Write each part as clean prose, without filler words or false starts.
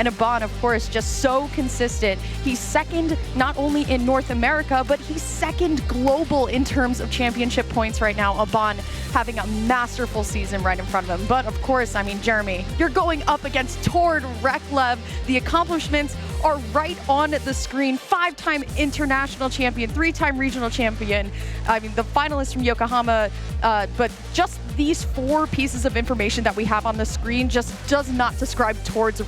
And Abaan, of course, just so consistent. He's second not only in North America, but he's second global in terms of championship points right now. Abaan having a masterful season right in front of him. But of course, I mean, Jeremy, you're going up against Tord Reklev. The accomplishments are right on the screen. 5-time international champion, 3-time regional champion. I mean, the finalist from Yokohama, but just these 4 pieces of information that we have on the screen just does not describe Tord's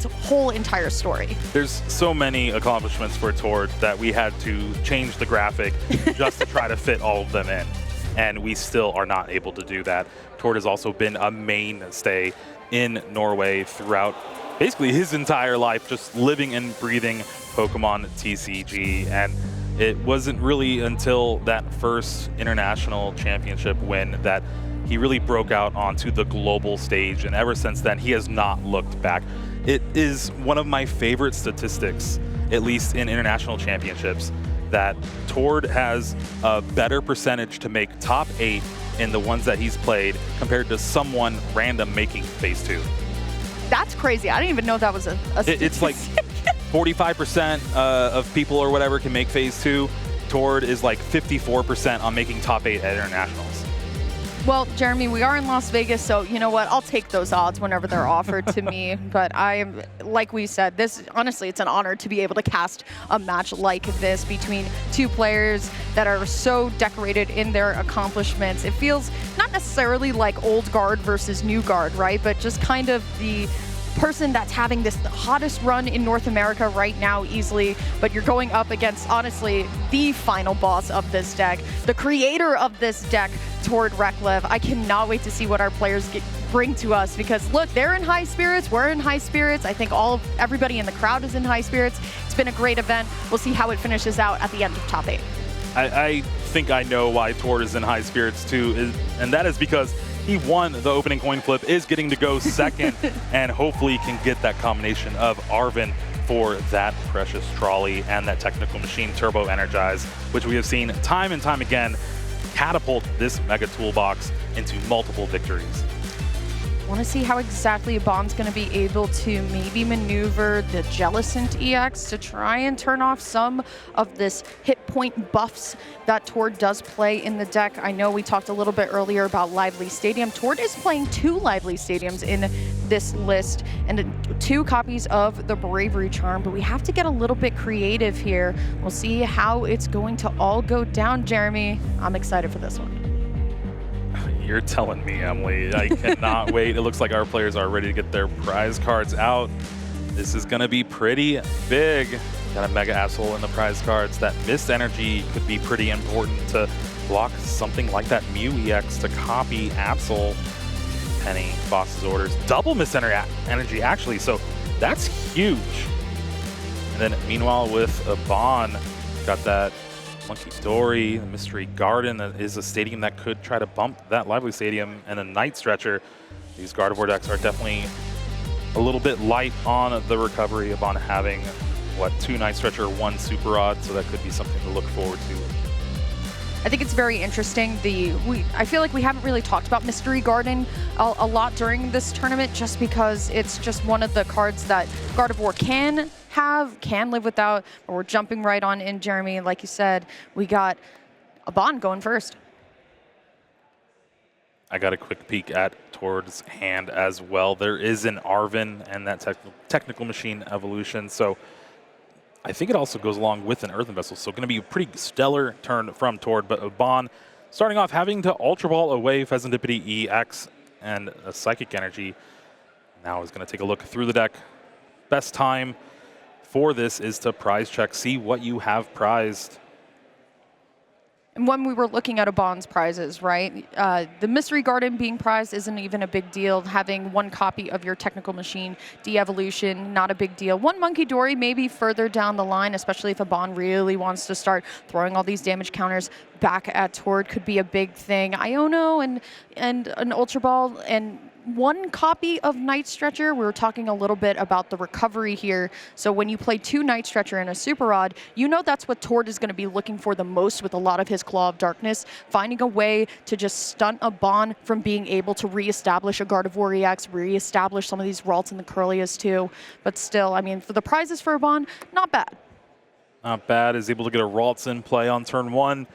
whole entire story. There's so many accomplishments for Tord that we had to change the graphic just to try to fit all of them in. And we still are not able to do that. Tord has also been a mainstay in Norway throughout basically his entire life, just living and breathing Pokémon TCG. And it wasn't really until that first international championship win that he really broke out onto the global stage. And ever since then, he has not looked back. It is one of my favorite statistics, at least in international championships, that Tord has a better percentage to make top 8 in the ones that he's played compared to someone random making phase 2. That's crazy. I didn't even know that was a It's like 45% of people or whatever can make phase 2. Tord is like 54% on making top 8 at internationals. Well, Jeremy, we are in Las Vegas, so you know what? I'll take those odds whenever they're offered to me. But I am, like we said, this honestly, it's an honor to be able to cast a match like this between 2 players that are so decorated in their accomplishments. It feels not necessarily like old guard versus new guard, right? But just kind of the person that's having the hottest run in North America right now easily, but you're going up against, honestly, the final boss of this deck, the creator of this deck, Tord Reklev. I cannot wait to see what our players bring to us because, look, they're in high spirits, we're in high spirits. I think everybody in the crowd is in high spirits. It's been a great event. We'll see how it finishes out at the end of top 8. I think I know why Tord is in high spirits too, and that is because he won the opening coin flip, is getting to go second, and hopefully can get that combination of Arven for that precious trolley and that technical machine Turbo Energize, which we have seen time and time again catapult this mega toolbox into multiple victories. I want to see how exactly Abaan's going to be able to maybe maneuver the Jellicent EX to try and turn off some of this hit point buffs that Tord does play in the deck. I know we talked a little bit earlier about Lively Stadium. Tord is playing 2 Lively Stadiums in this list and 2 copies of the Bravery Charm, but we have to get a little bit creative here. We'll see how it's going to all go down, Jeremy. I'm excited for this one. You're telling me, Emily. I cannot wait. It looks like our players are ready to get their prize cards out. This is going to be pretty big. Got a Mega Absol in the prize cards. That Mist Energy could be pretty important to block something like that Mew EX to copy Absol. Penny, Boss's Orders. Double Mist Energy, actually, so that's huge. And then meanwhile with Abaan, got that Monkey Dory, the Mystery Garden is a stadium that could try to bump that Lively Stadium, and a Night Stretcher. These Gardevoir decks are definitely a little bit light on the recovery. Abaan having, what, 2 Night Stretcher, 1 Super Rod, so that could be something to look forward to. I think it's very interesting. I feel like we haven't really talked about Mystery Garden a lot during this tournament just because it's just one of the cards that Gardevoir can live without, but we're jumping right on in, Jeremy. Like you said, we got Abaan going first. I got a quick peek at Tord's hand as well. There is an Arven and that technical machine evolution, so I think it also goes along with an Earthen Vessel, so going to be a pretty stellar turn from Tord. But Abaan starting off having to Ultra Ball away Pheasantipede EX and a Psychic Energy. Now is going to take a look through the deck. Best time for this is to prize check, see what you have prized. And when we were looking at Abaan's prizes, right, the Mystery Garden being prized isn't even a big deal. Having 1 copy of your technical machine de-evolution, not a big deal. 1 Monkey Dory maybe further down the line, especially if Abaan really wants to start throwing all these damage counters back at Tord, could be a big thing. Iono and an Ultra Ball and one copy of Night Stretcher. We were talking a little bit about the recovery here. So when you play 2 Night Stretcher and a Super Rod, you know that's what Tord is going to be looking for the most with a lot of his Claw of Darkness, finding a way to just stunt Abaan from being able to reestablish a Gardevoir EX, reestablish some of these Ralts and the Curlias too. But still, I mean, for the prizes for Abaan, not bad. Not bad. Is able to get a Ralts in play on turn 1.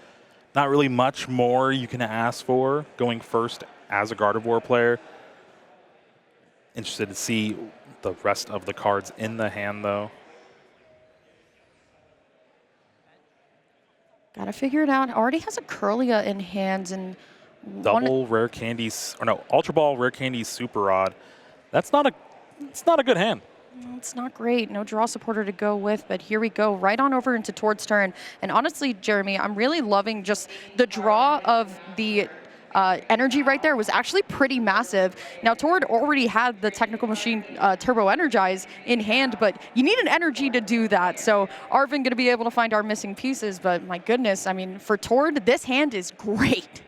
Not really much more you can ask for going first as a Gardevoir player. Interested to see the rest of the cards in the hand, though. Gotta figure it out. Already has a Curlia in hands and double rare candies, or no, Ultra Ball, rare candy, Super Rod. It's not a good hand. It's not great. No draw supporter to go with, but here we go. Right on over into Tord's turn. And honestly, Jeremy, I'm really loving just the draw of the energy right there was actually pretty massive. Now, Tord already had the Technical Machine Turbo Energize in hand, but you need an energy to do that. So Arvin going to be able to find our missing pieces, but my goodness, I mean, for Tord, this hand is great.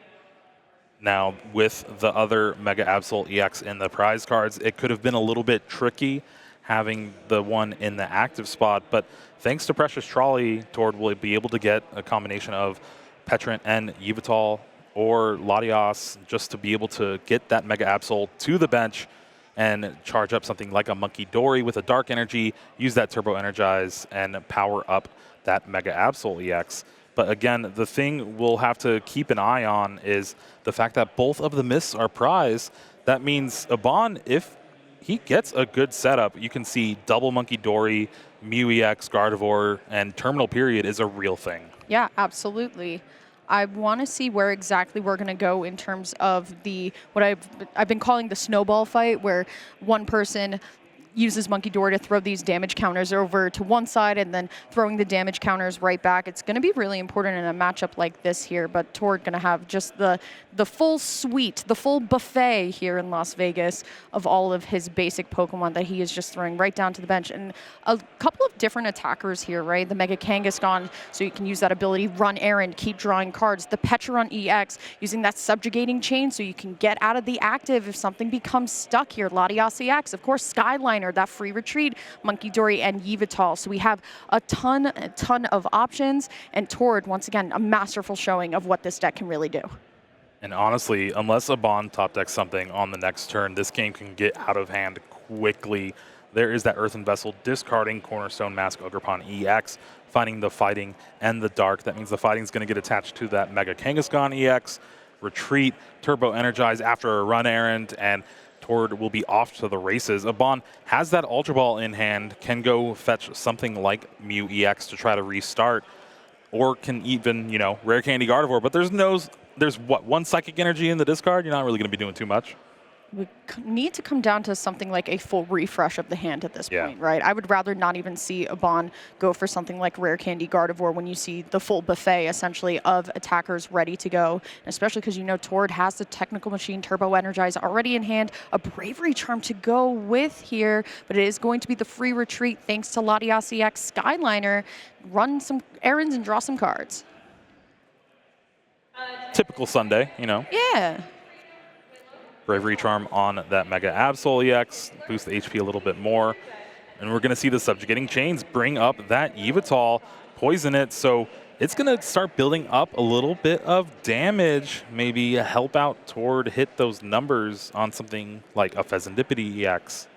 Now, with the other Mega Absol EX in the prize cards, it could have been a little bit tricky having the one in the active spot, but thanks to Precious Trolley, Tord will be able to get a combination of Petrant and Yveltal or Latios just to be able to get that Mega Absol to the bench and charge up something like a Monkey Dory with a Dark Energy, use that Turbo Energize, and power up that Mega Absol EX. But again, the thing we'll have to keep an eye on is the fact that both of the myths are prize. That means Abaan, if he gets a good setup, you can see double Monkey Dory, Mew EX, Gardevoir, and Terminal Period is a real thing. Yeah, absolutely. I want to see where exactly we're going to go in terms of what I've been calling the snowball fight, where one person uses Monkey Dory to throw these damage counters over to one side and then throwing the damage counters right back. It's going to be really important in a matchup like this here, but Tord going to have just the full suite, the full buffet here in Las Vegas of all of his basic Pokemon that he is just throwing right down to the bench. And a couple of different attackers here, right? The Mega Kangaskhan, so you can use that ability, run errand, keep drawing cards. The Petron EX, using that subjugating chain so you can get out of the active if something becomes stuck here. Latias EX, of course, Skyliner, that free retreat, Monkey Dory, and Yveltal. So we have a ton of options, and Tord, once again, a masterful showing of what this deck can really do. And honestly, unless Abaan top decks something on the next turn, this game can get out of hand quickly. There is that Earthen Vessel, discarding Cornerstone Mask Ogerpon EX, finding the Fighting and the Dark. That means the Fighting is going to get attached to that Mega Kangaskhan EX, retreat, Turbo Energize after a run errand, and Tord will be off to the races. Abaan has that Ultra Ball in hand, can go fetch something like Mew EX to try to restart, or can even, you know, Rare Candy Gardevoir, but there's what, one Psychic Energy in the discard? You're not really going to be doing too much. We need to come down to something like a full refresh of the hand at this point, right? I would rather not even see Abaan go for something like Rare Candy Gardevoir when you see the full buffet, essentially, of attackers ready to go, and especially because you know Tord has the Technical Machine Turbo Energize already in hand, a Bravery Charm to go with here, but it is going to be the free retreat thanks to Latias EX Skyliner. Run some errands and draw some cards. Typical Sunday, you know. Yeah. Bravery Charm on that Mega Absol EX, boost the HP a little bit more. And we're going to see the Subjugating Chains bring up that Yveltal, poison it, so it's going to start building up a little bit of damage, maybe help out Tord hit those numbers on something like a Pheasantipity EX.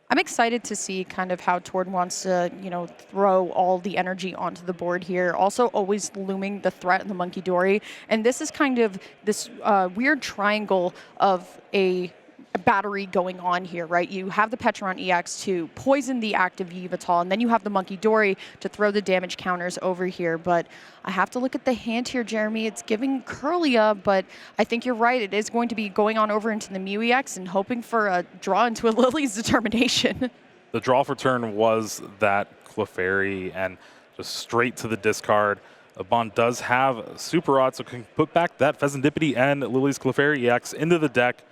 I'm excited to see kind of how Tord wants to, you know, throw all the energy onto the board here. Also always looming the threat of the Monkey Dory. And this is kind of this weird triangle of a battery going on here, right? You have the Petron EX to poison the active Yveltal, and then you have the Monkey Dory to throw the damage counters over here. But I have to look at the hand here, Jeremy. It's giving Curlia, but I think you're right. It is going to be going on over into the Mew EX and hoping for a draw into a Lily's Determination. The draw for turn was that Clefairy, and just straight to the discard. Abaan does have Super Rod, so can put back that Pheasantipity and Lily's Clefairy EX into the deck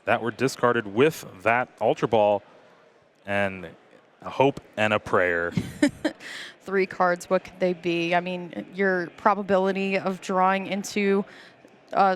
that were discarded with that Ultra Ball, and a hope and a prayer. 3 cards, what could they be? I mean, your probability of drawing into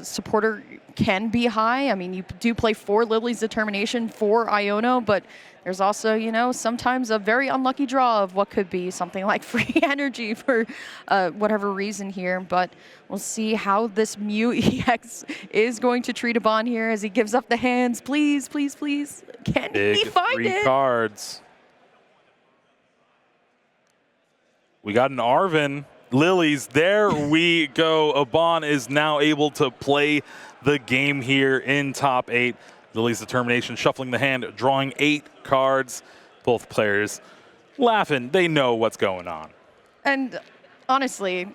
supporter can be high. I mean, you do play for Lily's Determination, for Iono, but there's also, you know, sometimes a very unlucky draw of what could be something like free energy for whatever reason here. But we'll see how this Mew EX is going to treat Abaan here as he gives up the hands. Please, please, please. Can he find it? 3 cards. We got an Arven. Lily's, there we go. Abaan is now able to play the game here in top 8. Lily's Determination shuffling the hand, drawing 8 cards. Both players laughing. They know what's going on. And honestly,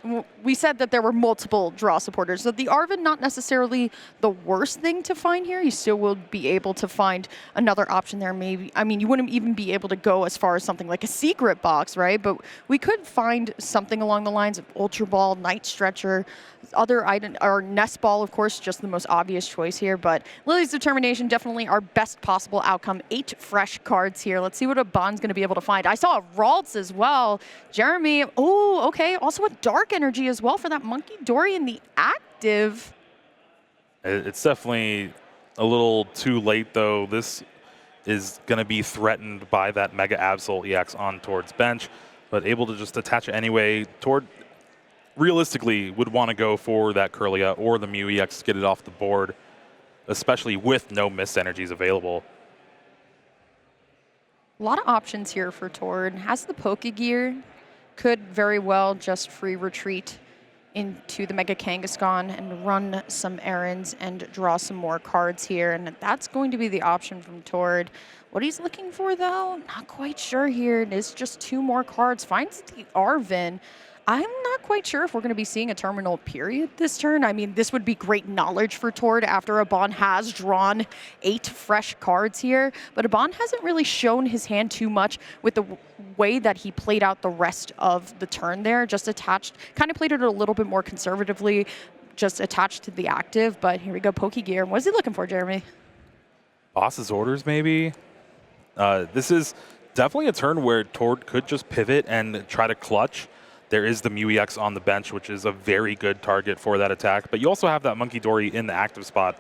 we said that there were multiple draw supporters. So the Arven, not necessarily the worst thing to find here. You still will be able to find another option there. Maybe, I mean, you wouldn't even be able to go as far as something like a secret box, right? But we could find something along the lines of Ultra Ball, Night Stretcher, other item, or Nest Ball, of course, just the most obvious choice here. But Lily's Determination, definitely our best possible outcome. 8 fresh cards here. Let's see what Abaan's going to be able to find. I saw a Ralts as well. Jeremy, oh, okay. Also a Dark Energy as well for that Monkey Dory in the active. It's definitely a little too late, though. This is going to be threatened by that Mega Absol EX on Tord's bench, but able to just attach it anyway. Tord realistically would want to go for that Kirlia or the Mew EX to get it off the board, especially with no missed energies available. A lot of options here for Tord. Has the Pokegear, could very well just free retreat into the Mega Kangaskhan and run some errands and draw some more cards here. And that's going to be the option from Tord. What he's looking for, though, not quite sure here. It is just 2 more cards. Finds the Arven. I'm not quite sure if we're going to be seeing a terminal period this turn. I mean, this would be great knowledge for Tord after Abaan has drawn 8 fresh cards here. But Abaan hasn't really shown his hand too much with the way that he played out the rest of the turn there. Just attached, kind of played it a little bit more conservatively, just attached to the active. But here we go, Pokegear. What is he looking for, Jeremy? Boss's Orders, maybe? This is definitely a turn where Tord could just pivot and try to clutch. There is the Mew EX on the bench, which is a very good target for that attack. But you also have that Monkey Dory in the active spot.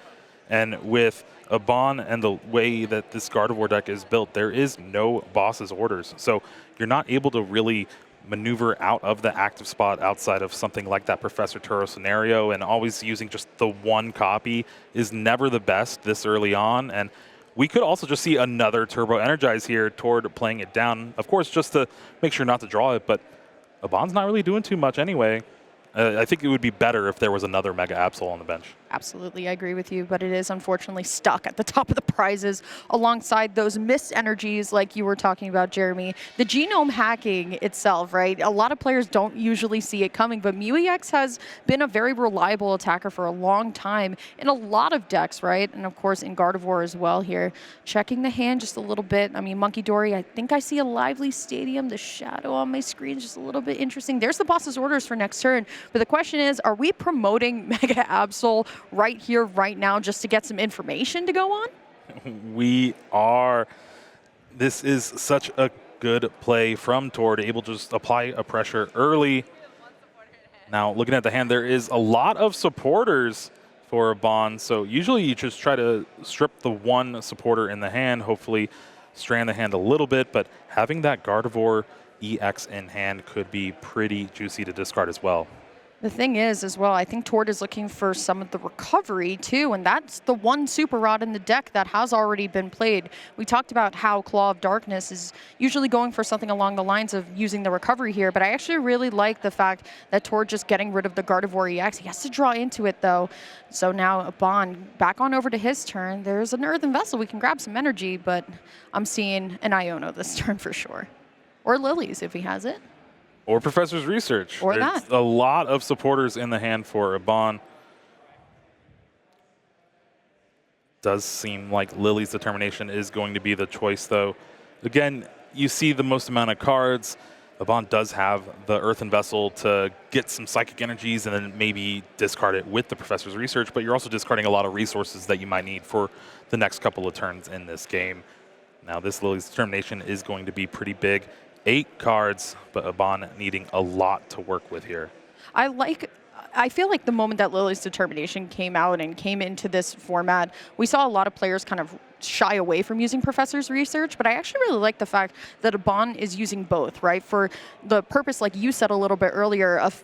And with Abaan and the way that this Gardevoir deck is built, there is no Boss's Orders. So you're not able to really maneuver out of the active spot outside of something like that Professor Turo scenario. And always using just the 1 copy is never the best this early on. And we could also just see another Turbo Energize here toward playing it down. Of course, just to make sure not to draw it, but Abaan's not really doing too much anyway. I think it would be better if there was another Mega Absol on the bench. Absolutely, I agree with you, but it is unfortunately stuck at the top of the prizes alongside those missed energies like you were talking about, Jeremy. The genome hacking itself, right? A lot of players don't usually see it coming, but Mew EX has been a very reliable attacker for a long time in a lot of decks, right? And of course in Gardevoir as well here. Checking the hand just a little bit. I mean, Monkey Dory, I think I see a Lively Stadium. The shadow on my screen is just a little bit interesting. There's the Boss's Orders for next turn. But the question is, are we promoting Mega Absol right here, right now, just to get some information to go on? We are. This is such a good play from Tord, able to just apply a pressure early. Now, looking at the hand, there is a lot of supporters for Abaan. So usually you just try to strip the 1 supporter in the hand, hopefully strand the hand a little bit, but having that Gardevoir EX in hand could be pretty juicy to discard as well. The thing is, as well, I think Tord is looking for some of the recovery, too, and that's the 1 Super Rod in the deck that has already been played. We talked about how Claw of Darkness is usually going for something along the lines of using the recovery here, but I actually really like the fact that Tord just getting rid of the Gardevoir EX. He has to draw into it, though. So now Abaan back on over to his turn. There's an Earthen Vessel. We can grab some energy, but I'm seeing an Iono this turn for sure. Or Lily's if he has it. Or Professor's Research. Or There's that. a lot of supporters in the hand for Abaan. Does seem like Lily's Determination is going to be the choice, though. Again, you see the most amount of cards. Abaan does have the Earthen Vessel to get some Psychic Energies and then maybe discard it with the Professor's Research, but you're also discarding a lot of resources that you might need for the next couple of turns in this game. Now, this Lily's Determination is going to be pretty big. 8 cards, but Abaan needing a lot to work with here. I like I feel like the moment that Lily's Determination came out and came into this format, we saw a lot of players kind of shy away from using Professor's Research, but I actually really like the fact that Abaan is using both, right? For the purpose, like you said a little bit earlier, of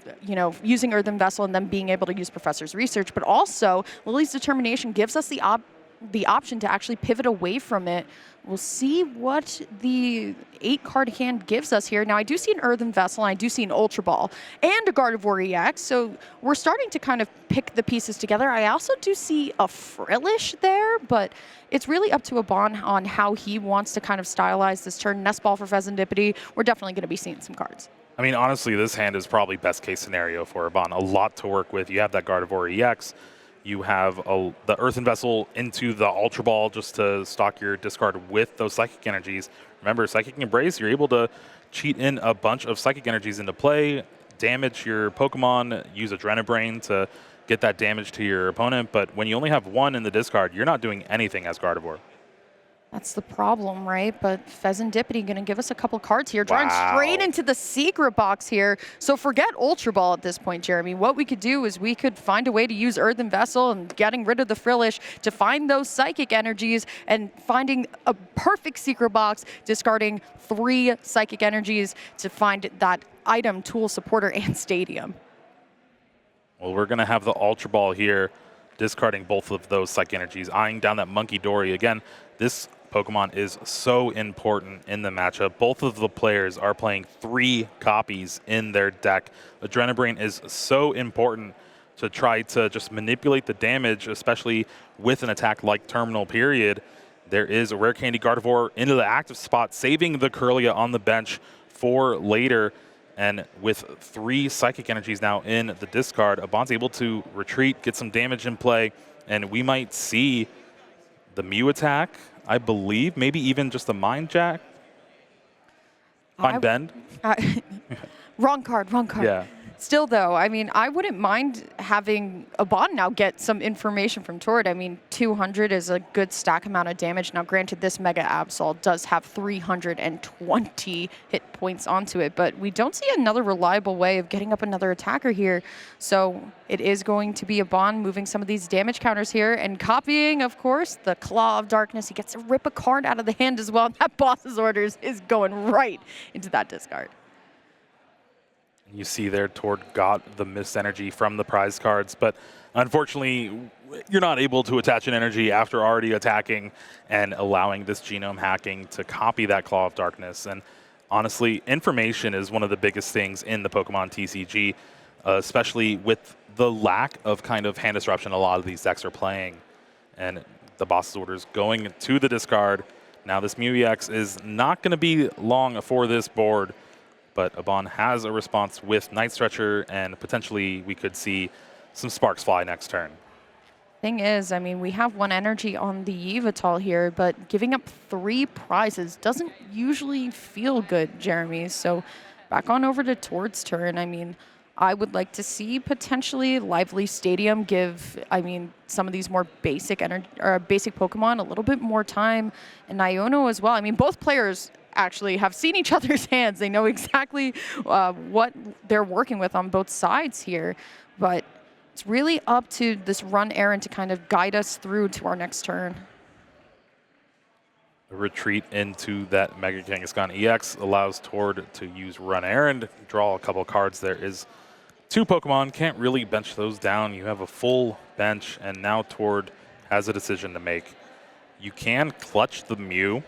using Earthen Vessel and then being able to use Professor's Research, but also Lily's Determination gives us the option to actually pivot away from it. We'll see what the 8-card hand gives us here. Now, I do see an Earthen Vessel, and I do see an Ultra Ball, and a Gardevoir EX, so we're starting to kind of pick the pieces together. I also do see a Frillish there, but it's really up to Abaan on how he wants to kind of stylize this turn. Nest Ball for Pheasantipity, we're definitely going to be seeing some cards. I mean, honestly, this hand is probably best case scenario for Abaan. A lot to work with. You have that Gardevoir EX. You have the Earthen Vessel into the Ultra Ball just to stock your discard with those Psychic Energies. Remember, Psychic Embrace, you're able to cheat in a bunch of Psychic Energies into play, damage your Pokemon, use Adrenabrain to get that damage to your opponent. But when you only have one in the discard, you're not doing anything as Gardevoir. That's the problem, right? But Pheasantipity going to give us a couple cards here, drawing straight into the secret box here. So forget Ultra Ball at this point, Jeremy. What we could do is we could find a way to use Earthen Vessel and getting rid of the Frillish to find those Psychic Energies and finding a perfect secret box, discarding 3 Psychic Energies to find that item, tool, supporter, and stadium. Well, we're going to have the Ultra Ball here, discarding both of those Psychic Energies, eyeing down that Monkey Dory. Again, this Pokemon is so important in the matchup. Both of the players are playing 3 copies in their deck. Adrenabrain is so important to try to just manipulate the damage, especially with an attack like Terminal Period. There is a Rare Candy Gardevoir into the active spot, saving the Kirlia on the bench for later. And with 3 Psychic Energies now in the discard, Abaan's able to retreat, get some damage in play, and we might see the Mew attack, I believe, maybe even just a Mind Jack. Mind Bend. Wrong card, wrong card. Yeah. Still, though, I mean, I wouldn't mind having Abaan now get some information from Tord. I mean, 200 is a good stack amount of damage. Now, granted, this Mega Absol does have 320 hit points onto it, but we don't see another reliable way of getting up another attacker here. So it is going to be Abaan moving some of these damage counters here and copying, of course, the Claw of Darkness. He gets to rip a card out of the hand as well. That Boss's Orders is going right into that discard. You see there, Tord got the missed energy from the prize cards, but unfortunately, you're not able to attach an energy after already attacking and allowing this genome hacking to copy that Claw of Darkness. And honestly, information is one of the biggest things in the Pokemon TCG, especially with the lack of kind of hand disruption a lot of these decks are playing. And the Boss's Orders going to the discard. Now this Mew EX is not going to be long for this board, but Abaan has a response with Night Stretcher, and potentially we could see some Sparks fly next turn. Thing is, I mean, we have 1 energy on the Yveltal here, but giving up 3 prizes doesn't usually feel good, Jeremy. So back on over to Tord's turn. I mean, I would like to see potentially Lively Stadium give, I mean, some of these more basic basic Pokemon a little bit more time, and Iono as well. I mean, both players actually have seen each other's hands. They know exactly what they're working with on both sides here, but it's really up to this Run Errand to kind of guide us through to our next turn. A retreat into that Mega Kangaskhan EX allows Tord to use Run Errand, draw a couple cards. There is 2 Pokemon, can't really bench those down. You have a full bench, and now Tord has a decision to make. You can clutch the Mew,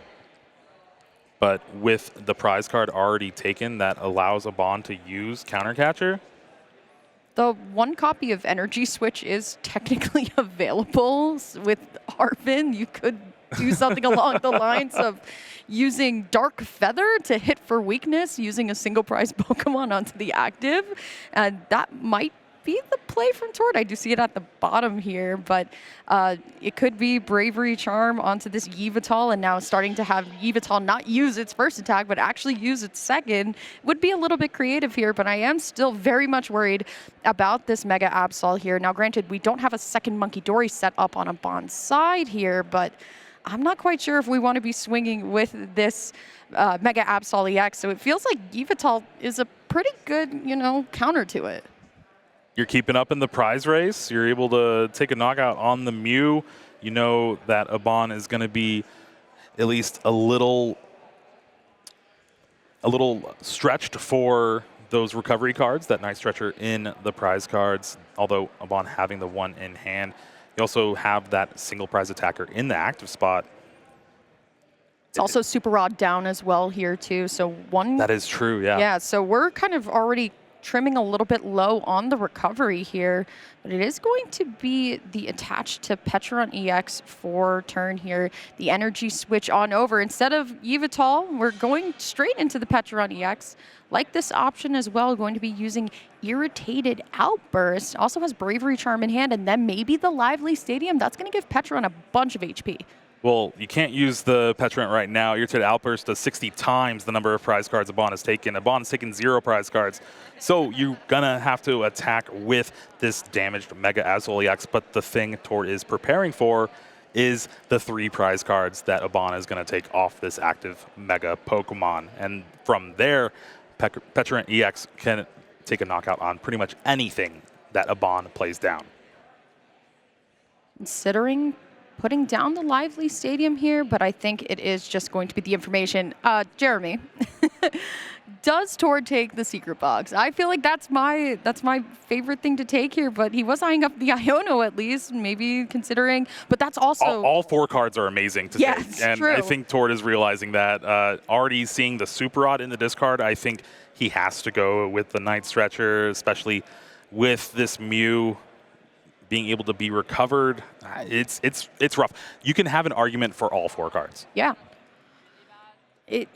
but with the prize card already taken, that allows Abaan to use Counter Catcher. The 1 copy of Energy Switch is technically available with Arvin. You could do something along the lines of using Dark Feather to hit for weakness, using a single prize Pokemon onto the active. And that might be the play from Tord. I do see it at the bottom here, but it could be Bravery Charm onto this Yveltal, and now starting to have Yveltal not use its first attack, but actually use its second. Would be a little bit creative here, but I am still very much worried about this Mega Absol here. Now, granted, we don't have a second Monkey Dory set up on Abaan's side here, but I'm not quite sure if we want to be swinging with this Mega Absol EX, so it feels like Yveltal is a pretty good, counter to it. You're keeping up in the prize race. You're able to take a knockout on the Mew. You know that Abaan is going to be at least a little stretched for those recovery cards, that Night Stretcher in the prize cards, although Abaan having the one in hand. You also have that single prize attacker in the active spot. It's also Super Rod down as well here too, so one... That is true, yeah. Yeah, so we're kind of already trimming a little bit low on the recovery here, but it is going to be the attached to Petron EX for turn here. The energy switch on over. Instead of Yveltal, we're going straight into the Petron EX. Like this option as well, going to be using Irritated Outburst. Also has Bravery Charm in hand, and then maybe the Lively Stadium. That's going to give Petron a bunch of HP. Well, you can't use the Petron right now. Irritated Outburst does 60 times the number of prize cards Abaan has taken. Abaan has taken 0 prize cards. So you're going to have to attack with this damaged Mega Absol EX. But the thing Tord is preparing for is the 3 prize cards that Abaan is going to take off this active Mega Pokemon. And from there, Petron EX can take a knockout on pretty much anything that Abaan plays down. Considering putting down the Lively Stadium here, but I think it is just going to be the information. Jeremy, does Tord take the secret box? I feel like that's my favorite thing to take here, but he was eyeing up the Iono at least, maybe considering, but that's also... All 4 cards are amazing to take, and true. I think Tord is realizing that. Already seeing the Super Rod in the discard, I think he has to go with the Night Stretcher, especially with this Mew being able to be recovered. It's rough. You can have an argument for all 4 cards. Yeah. It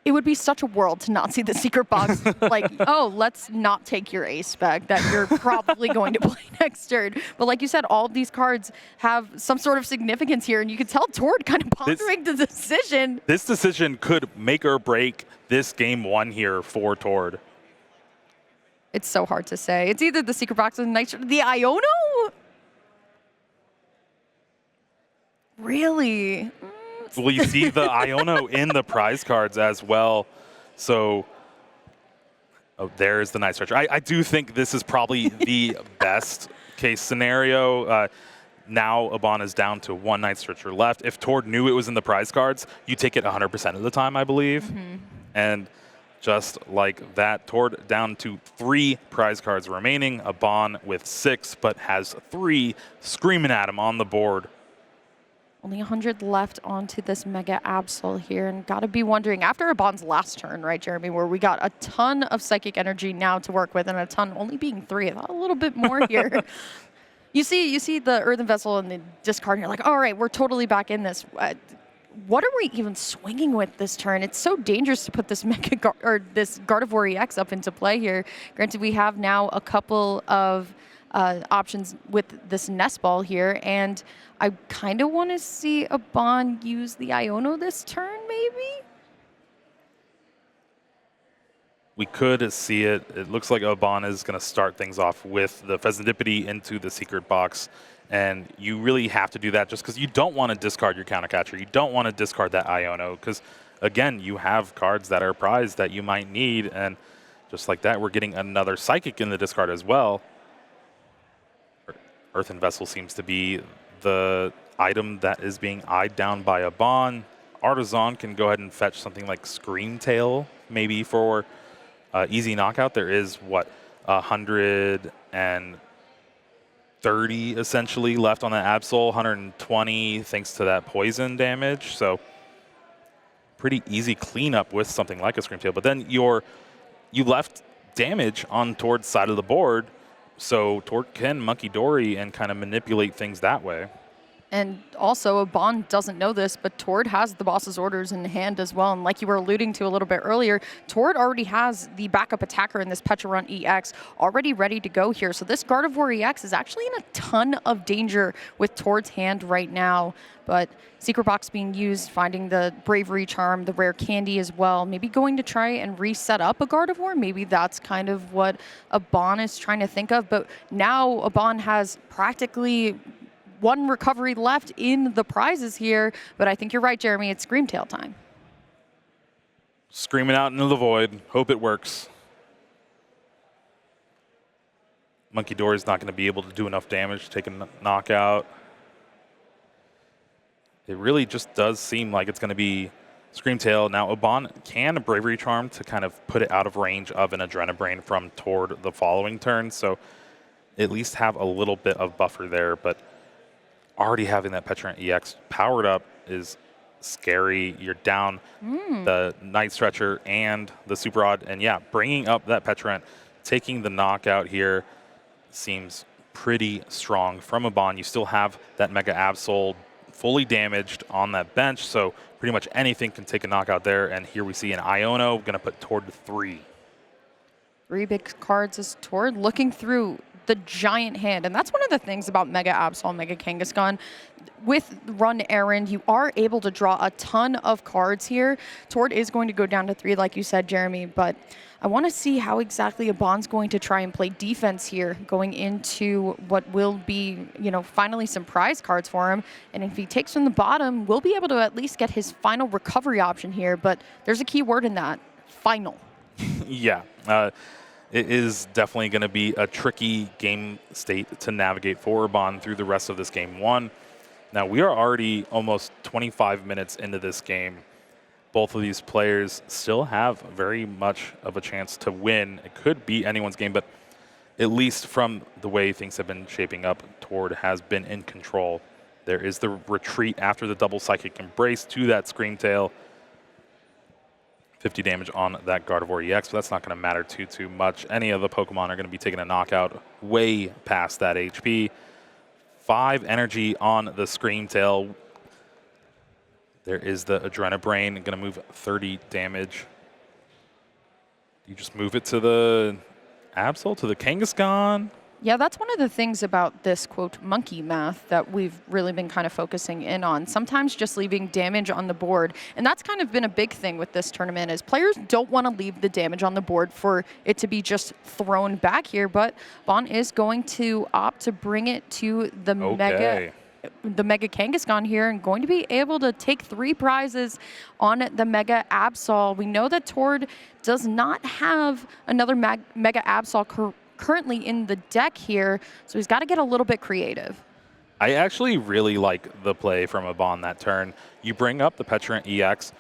would be such a world to not see the secret box. Like, oh, let's not take your ace spec that you're probably going to play next turn. But like you said, all of these cards have some sort of significance here, and you can tell Tord kind of pondering the decision. This decision could make or break this game 1 here for Tord. It's so hard to say. It's either the secret box or the Night Stretcher. The Iono? Really? Well, you see the Iono in the prize cards as well. So, oh, there's the Night Stretcher. I do think this is probably the best case scenario. Now Abaan is down to 1 Night Stretcher left. If Tord knew it was in the prize cards, you take it 100% of the time, I believe. Mm-hmm. And just like that, Tord down to 3 prize cards remaining. Abaan with 6, but has 3 screaming at him on the board. Only 100 left onto this Mega Absol here, and gotta be wondering, after Abaan's last turn, right, Jeremy, where we got a ton of Psychic Energy now to work with, and a ton only being 3, I thought a little bit more here. You see the Earthen Vessel and the discard, and you're like, all right, we're totally back in this. What are we even swinging with this turn? It's so dangerous to put this this Gardevoir EX up into play here. Granted, we have now a couple of options with this Nest Ball here, and I kind of want to see Abaan use the Iono this turn, maybe? We could see it. It looks like Abaan is going to start things off with the Pheasantipede into the secret box. And you really have to do that just because you don't want to discard your countercatcher. You don't want to discard that Iono because, again, you have cards that are prized that you might need. And just like that, we're getting another Psychic in the discard as well. Earthen Vessel seems to be the item that is being eyed down by Abaan. Artisan can go ahead and fetch something like Screamtail, maybe for easy knockout. There is, what, 130 essentially left on the Absol, 120 thanks to that poison damage. So pretty easy cleanup with something like a Screamtail. But then you left damage on Tord's side of the board. So Tord can Monkey Dory and kind of manipulate things that way. And also, Abaan doesn't know this, but Tord has the boss's orders in hand as well. And like you were alluding to a little bit earlier, Tord already has the backup attacker in this Petron EX already ready to go here. So this Gardevoir EX is actually in a ton of danger with Tord's hand right now. But Secret Box being used, finding the Bravery Charm, the Rare Candy as well. Maybe going to try and reset up a Gardevoir. Maybe that's kind of what Abaan is trying to think of. But now Abaan has practically 1 recovery left in the prizes here. But I think you're right, Jeremy. It's Screamtail time. Screaming out into the void. Hope it works. Monkey Door is not going to be able to do enough damage to take a knockout. It really just does seem like it's going to be Screamtail. Now, Abaan can Bravery Charm to kind of put it out of range of an Adrenabrain from toward the following turn, so at least have a little bit of buffer there, but already having that Petrant EX powered up is scary. You're down the Night Stretcher and the Super Rod, and yeah, bringing up that Petrant, taking the knockout here seems pretty strong from Abaan. You still have that Mega Absol fully damaged on that bench, so pretty much anything can take a knockout there, and here we see an Iono going to put toward 3. 3 big cards as Tord looking through the giant hand. And that's one of the things about Mega Absol, Mega Kangaskhan. With Run Errand, you are able to draw a ton of cards here. Tord is going to go down to 3, like you said, Jeremy, but I want to see how exactly Abaan's going to try and play defense here, going into what will be, you know, finally some prize cards for him. And if he takes from the bottom, we'll be able to at least get his final recovery option here. But there's a key word in that, final. Yeah. It is definitely going to be a tricky game state to navigate for Abaan through the rest of this game 1. Now, we are already almost 25 minutes into this game. Both of these players still have very much of a chance to win. It could be anyone's game, but at least from the way things have been shaping up, Tord has been in control. There is the retreat after the double Psychic Embrace to that Screamtail. 50 damage on that Gardevoir EX, but that's not going to matter too much. Any of the Pokemon are going to be taking a knockout way past that HP. 5 energy on the Screamtail. There is the Adrenabrain, going to move 30 damage. You just move it to the Absol, to the Kangaskhan. Yeah, that's one of the things about this, quote, monkey math that we've really been kind of focusing in on. Sometimes just leaving damage on the board. And that's kind of been a big thing with this tournament is players don't want to leave the damage on the board for it to be just thrown back here. But Abaan is going to opt to bring it to the Mega Kangaskhan here and going to be able to take 3 prizes on the Mega Absol. We know that Tord does not have another Mega Absol currently in the deck here, so he's got to get a little bit creative. I actually really like the play from Abaan that turn. You bring up the Petrant EX,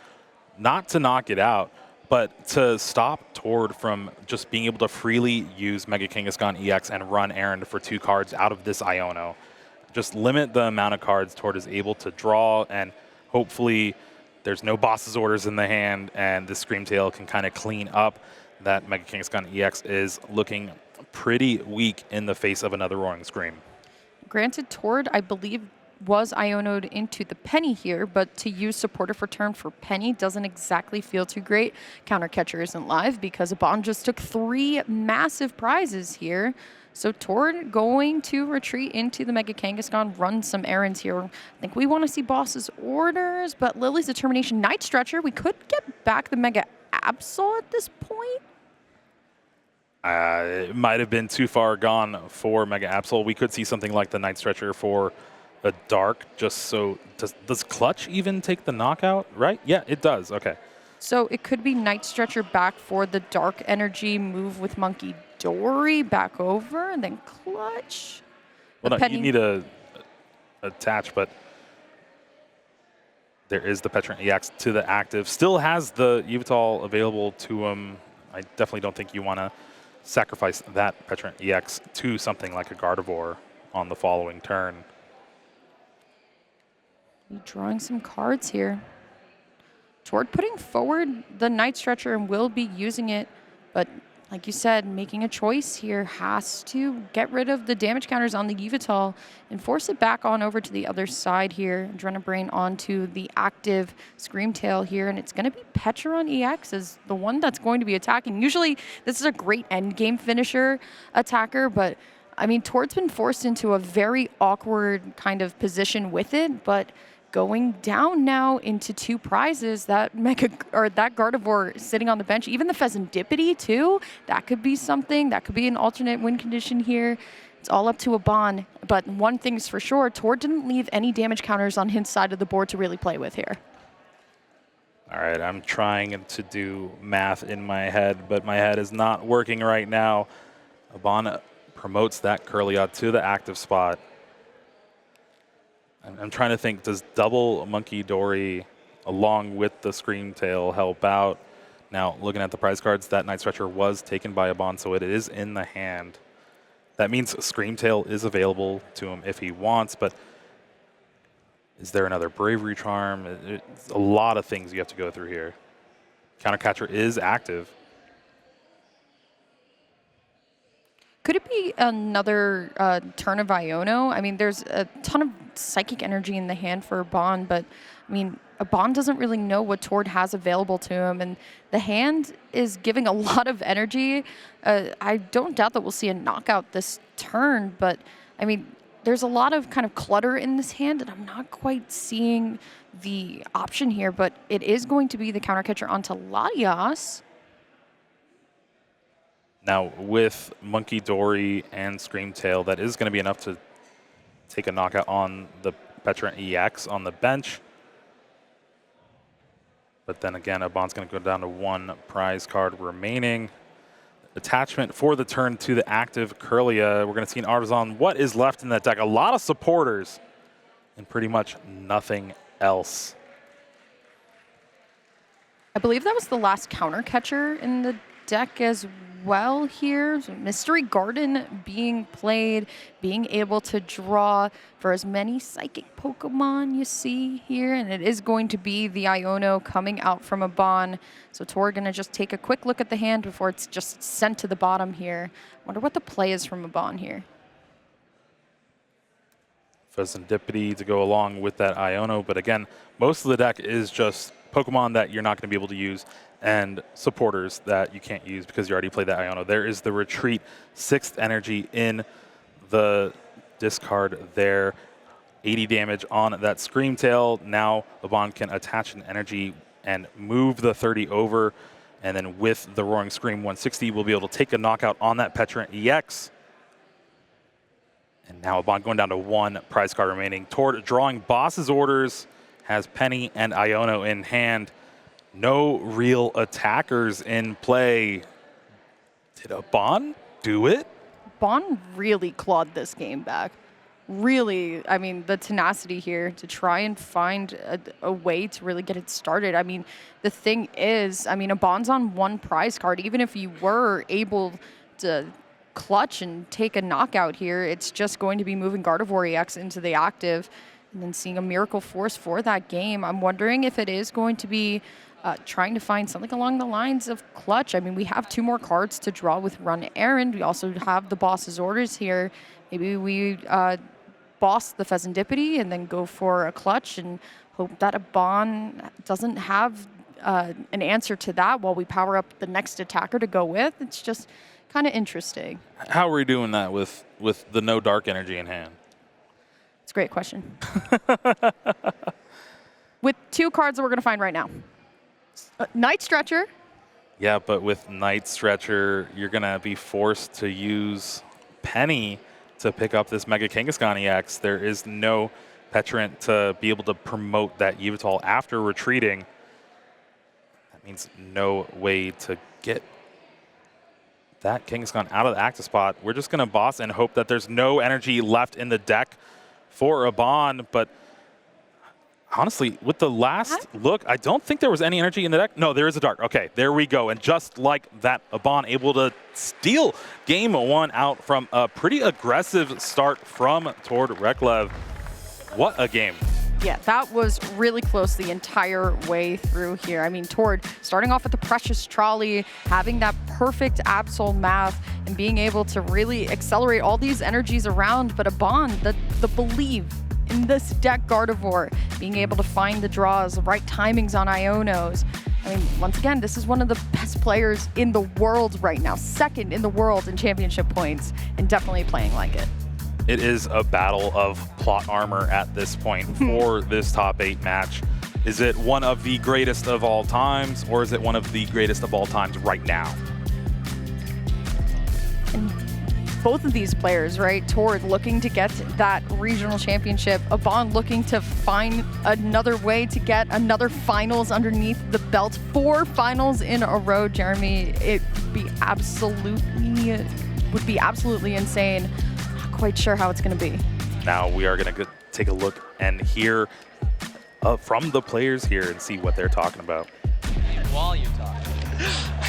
not to knock it out, but to stop Tord from just being able to freely use Mega Kangaskhan EX and run errand for 2 cards out of this Iono. Just limit the amount of cards Tord is able to draw, and hopefully there's no boss's orders in the hand, and the Screamtail can kind of clean up. That Mega Kangaskhan EX is looking pretty weak in the face of another Roaring Scream. Granted, Tord, I believe, was Iono'd into the Penny here, but to use Supportive Return for Penny doesn't exactly feel too great. Counter Catcher isn't live because Abaan just took 3 massive prizes here. So Tord going to retreat into the Mega Kangaskhan, run some errands here. I think we want to see boss's orders, but Lily's Determination, Night Stretcher, we could get back the Mega Absol at this point. It might have been too far gone for Mega Absol. We could see something like the Night Stretcher for a Dark, just so... Does Clutch even take the knockout, right? Yeah, it does. Okay. So it could be Night Stretcher back for the Dark Energy, move with Monkey Dory back over, and then Clutch. Well, no, you need a attach, but there is the Petrant EX to the active. Still has the Yveltal available to him. I definitely don't think you want to sacrifice that Petrant EX to something like a Gardevoir on the following turn. Drawing some cards here. Tord putting forward the Night Stretcher and will be using it, but like you said, making a choice here, has to get rid of the damage counters on the Yveltal and force it back on over to the other side here. Adrenabrain onto the active Screamtail here, and it's going to be Petron EX as the one that's going to be attacking. Usually this is a great endgame finisher attacker, but I mean, Tord's been forced into a very awkward kind of position with it, but going down now into 2 prizes, that Gardevoir sitting on the bench, even the Pheasantipity too, that could be something, that could be an alternate win condition here. It's all up to Abaan, but one thing's for sure, Tord didn't leave any damage counters on his side of the board to really play with here. All right, I'm trying to do math in my head, but my head is not working right now. Abaan promotes that Kirlia to the active spot. I'm trying to think, does double Monkey Dory along with the Scream Tail help out? Now, looking at the prize cards, that Night Stretcher was taken by Abaan, so it is in the hand. That means Scream Tail is available to him if he wants, but is there another Bravery Charm? It's a lot of things you have to go through here. Countercatcher is active. Could it be another turn of Iono? I mean, there's a ton of psychic energy in the hand for Abaan, but I mean, Abaan doesn't really know what Tord has available to him, and the hand is giving a lot of energy. I don't doubt that we'll see a knockout this turn, but I mean, there's a lot of kind of clutter in this hand, and I'm not quite seeing the option here, but it is going to be the countercatcher onto Latias. Now, with Monkey Dory and Scream Tail, that is going to be enough to take a knockout on the Petrant EX on the bench. But then again, Abaan's going to go down to one prize card remaining. Attachment for the turn to the active Kirlia. We're going to see an Artisan. What is left in that deck? A lot of supporters and pretty much nothing else. I believe that was the last countercatcher in the deck as well here. So Mystery Garden being played, being able to draw for as many psychic Pokemon you see here, and it is going to be the Iono coming out from Abaan. So Tord gonna just take a quick look at the hand before it's just sent to the bottom here. Wonder what the play is from Abaan here. Serendipity to go along with that Iono, but again, most of the deck is just Pokemon that you're not going to be able to use and supporters that you can't use because you already played that Iono. There is the Retreat, 6th energy in the discard there. 80 damage on that Scream Tail. Now Abaan can attach an energy and move the 30 over, and then with the Roaring Scream 160, we'll be able to take a knockout on that Petrant EX. And now Abaan going down to one prize card remaining. Tord drawing Boss's Orders, has Penny and Iono in hand. No real attackers in play. Did Abaan do it? Abaan really clawed this game back. Really, I mean, the tenacity here to try and find a way to really get it started. I mean, the thing is, I mean, Abaan's on one prize card. Even if you were able to clutch and take a knockout here, it's just going to be moving Gardevoir EX into the active and then seeing a Miracle Force for that game. I'm wondering if it is going to be trying to find something along the lines of clutch. I mean, we have 2 more cards to draw with Run Errand. We also have the Boss's Orders here. Maybe we boss the Pheasantipity and then go for a clutch and hope that Abaan doesn't have an answer to that while we power up the next attacker to go with. It's just kind of interesting. How are we doing that with the no dark energy in hand? It's a great question. With 2 cards that we're going to find right now. Night Stretcher. Yeah, but with Night Stretcher, you're going to be forced to use Penny to pick up this Mega Kangaskhan EX. There is no Petrant to be able to promote that Yveltal after retreating. That means no way to get that Kangaskhan out of the active spot. We're just going to boss and hope that there's no energy left in the deck for Abaan, but honestly, with the last look, I don't think there was any energy in the deck. No, there is a dark. Okay, there we go. And just like that, Abaan able to steal game 1 out from a pretty aggressive start from Tord Reklev. What a game. Yeah, that was really close the entire way through here. I mean, Tord starting off with the Precious Trolley, having that perfect Absol math, and being able to really accelerate all these energies around. But Abaan, the believe in this deck Gardevoir, being able to find the draws, the right timings on Ionos. I mean, once again, this is one of the best players in the world right now, 2nd in the world in championship points, and definitely playing like it. It is a battle of plot armor at this point for this top 8 match. Is it one of the greatest of all times, or is it one of the greatest of all times right now? And both of these players, right? Tord looking to get that regional championship. Abaan looking to find another way to get another finals underneath the belt. 4 finals in a row, Jeremy. It'd be absolutely would be absolutely insane. Not quite sure how it's going to be. Now we are going to take a look and hear from the players here and see what they're talking about. While you talk.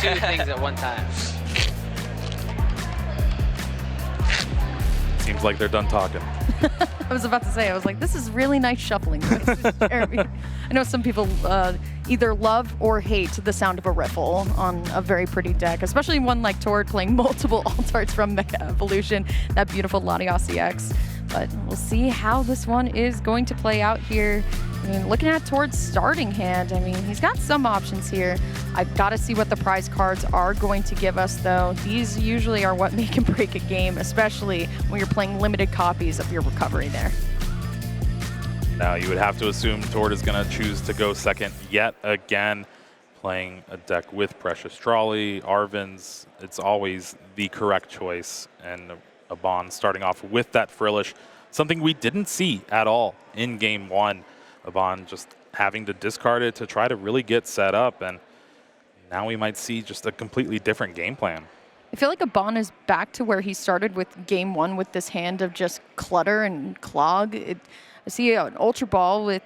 Two things at one time. Seems like they're done talking. I was about to say, I was like, this is really nice shuffling noises, Jeremy. I know some people either love or hate the sound of a riffle on a very pretty deck, especially one like Tord playing multiple alt-arts from Mega Evolution, that beautiful Latios EX. But we'll see how this one is going to play out here. I mean, looking at Tord's starting hand, I mean, he's got some options here. I've got to see what the prize cards are going to give us, though. These usually are what make and break a game, especially when you're playing limited copies of your recovery there. Now, you would have to assume Tord is going to choose to go second yet again, playing a deck with Precious Trolley, Arven's. It's always the correct choice, and Abaan starting off with that Frillish, something we didn't see at all in game one. Abaan just having to discard it to try to really get set up, and now we might see just a completely different game plan. I feel like Abaan is back to where he started with game one with this hand of just clutter and clog. I see an Ultra Ball with,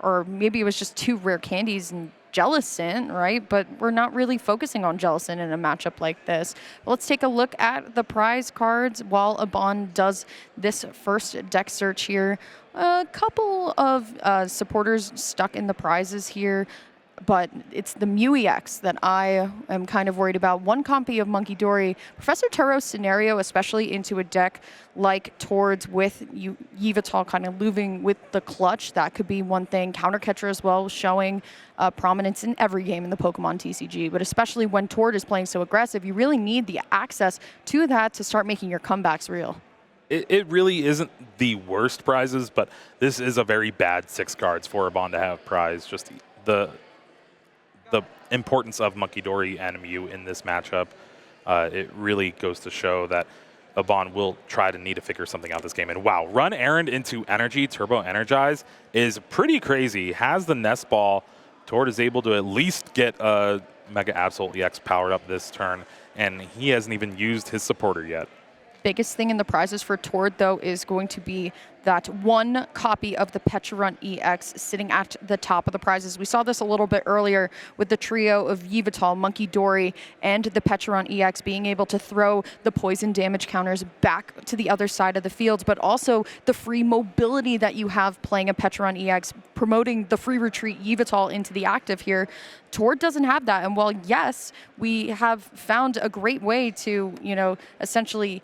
or maybe it was just 2 rare candies and Jellicent, right? But we're not really focusing on Jellicent in a matchup like this. But let's take a look at the prize cards while Abaan does this first deck search here. A couple of supporters stuck in the prizes here, but it's the Mew EX that I am kind of worried about. One copy of Monkey Dory. Professor Turo's scenario, especially into a deck like Tord's with Yveltal kind of moving with the clutch, that could be one thing. Countercatcher as well, showing prominence in every game in the Pokemon TCG, but especially when Tord is playing so aggressive, you really need the access to that to start making your comebacks real. It really isn't the worst prizes, but this is a very bad 6 cards for Abaan to have prize. Just the importance of Monkey Dory and Mew in this matchup, it really goes to show that Abaan will try to need to figure something out this game. And wow, run errand into energy, turbo energize is pretty crazy. Has the Nest Ball. Tord is able to at least get a Mega Absol EX powered up this turn, and he hasn't even used his supporter yet. Biggest thing in the prizes for Tord, though, is going to be that one copy of the Pecharunt EX sitting at the top of the prizes. We saw this a little bit earlier with the trio of Yveltal, Monkey Dory, and the Pecharunt EX being able to throw the poison damage counters back to the other side of the field, but also the free mobility that you have playing a Pecharunt EX, promoting the free retreat Yveltal into the active here. Tord doesn't have that, and while, yes, we have found a great way to, essentially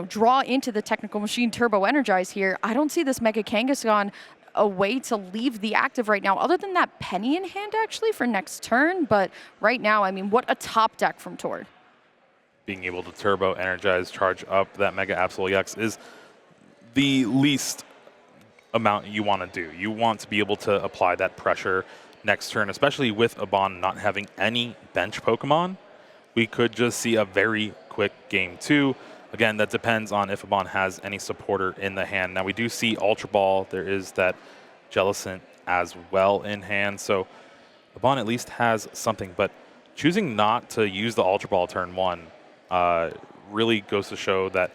draw into the Technical Machine Turbo Energize here, I don't see this Mega Kangaskhan a way to leave the active right now, other than that penny in hand, actually, for next turn. But right now, I mean, what a top deck from Tord. Being able to Turbo Energize, charge up that Mega Absol EX is the least amount you want to do. You want to be able to apply that pressure next turn, especially with Abaan not having any bench Pokemon. We could just see a very quick game 2. Again, that depends on if Abaan has any supporter in the hand. Now, we do see Ultra Ball. There is that Jellicent as well in hand. So Abaan at least has something. But choosing not to use the Ultra Ball turn 1 really goes to show that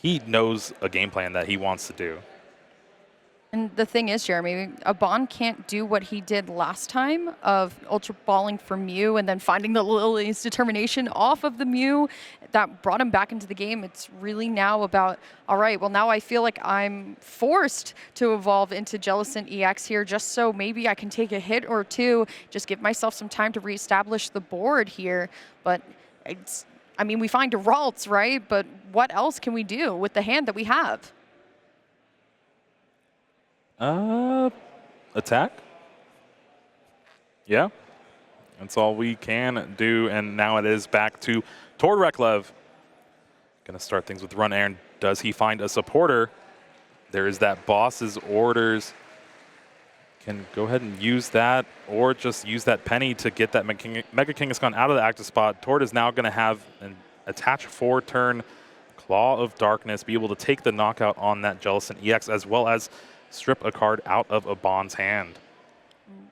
he knows a game plan that he wants to do. And the thing is, Jeremy, Abaan can't do what he did last time of Ultra Balling for Mew and then finding the Lily's Determination off of the Mew that brought him back into the game. It's really now about, all right, well, now I feel like I'm forced to evolve into Jellicent EX here just so maybe I can take a hit or two, just give myself some time to reestablish the board here. But it's, I mean, we find Geralt's, right? But what else can we do with the hand that we have? Attack? Yeah, that's all we can do. And now it is back to Tord Reklev. Gonna start things with run errand. Does he find a supporter? There is that boss's orders. Can go ahead and use that, or just use that penny to get that Mega Kangaskhan out of the active spot. Tord is now gonna have an attach 4-turn Claw of Darkness, be able to take the knockout on that Jellicent EX, as well as strip a card out of Abaan's hand.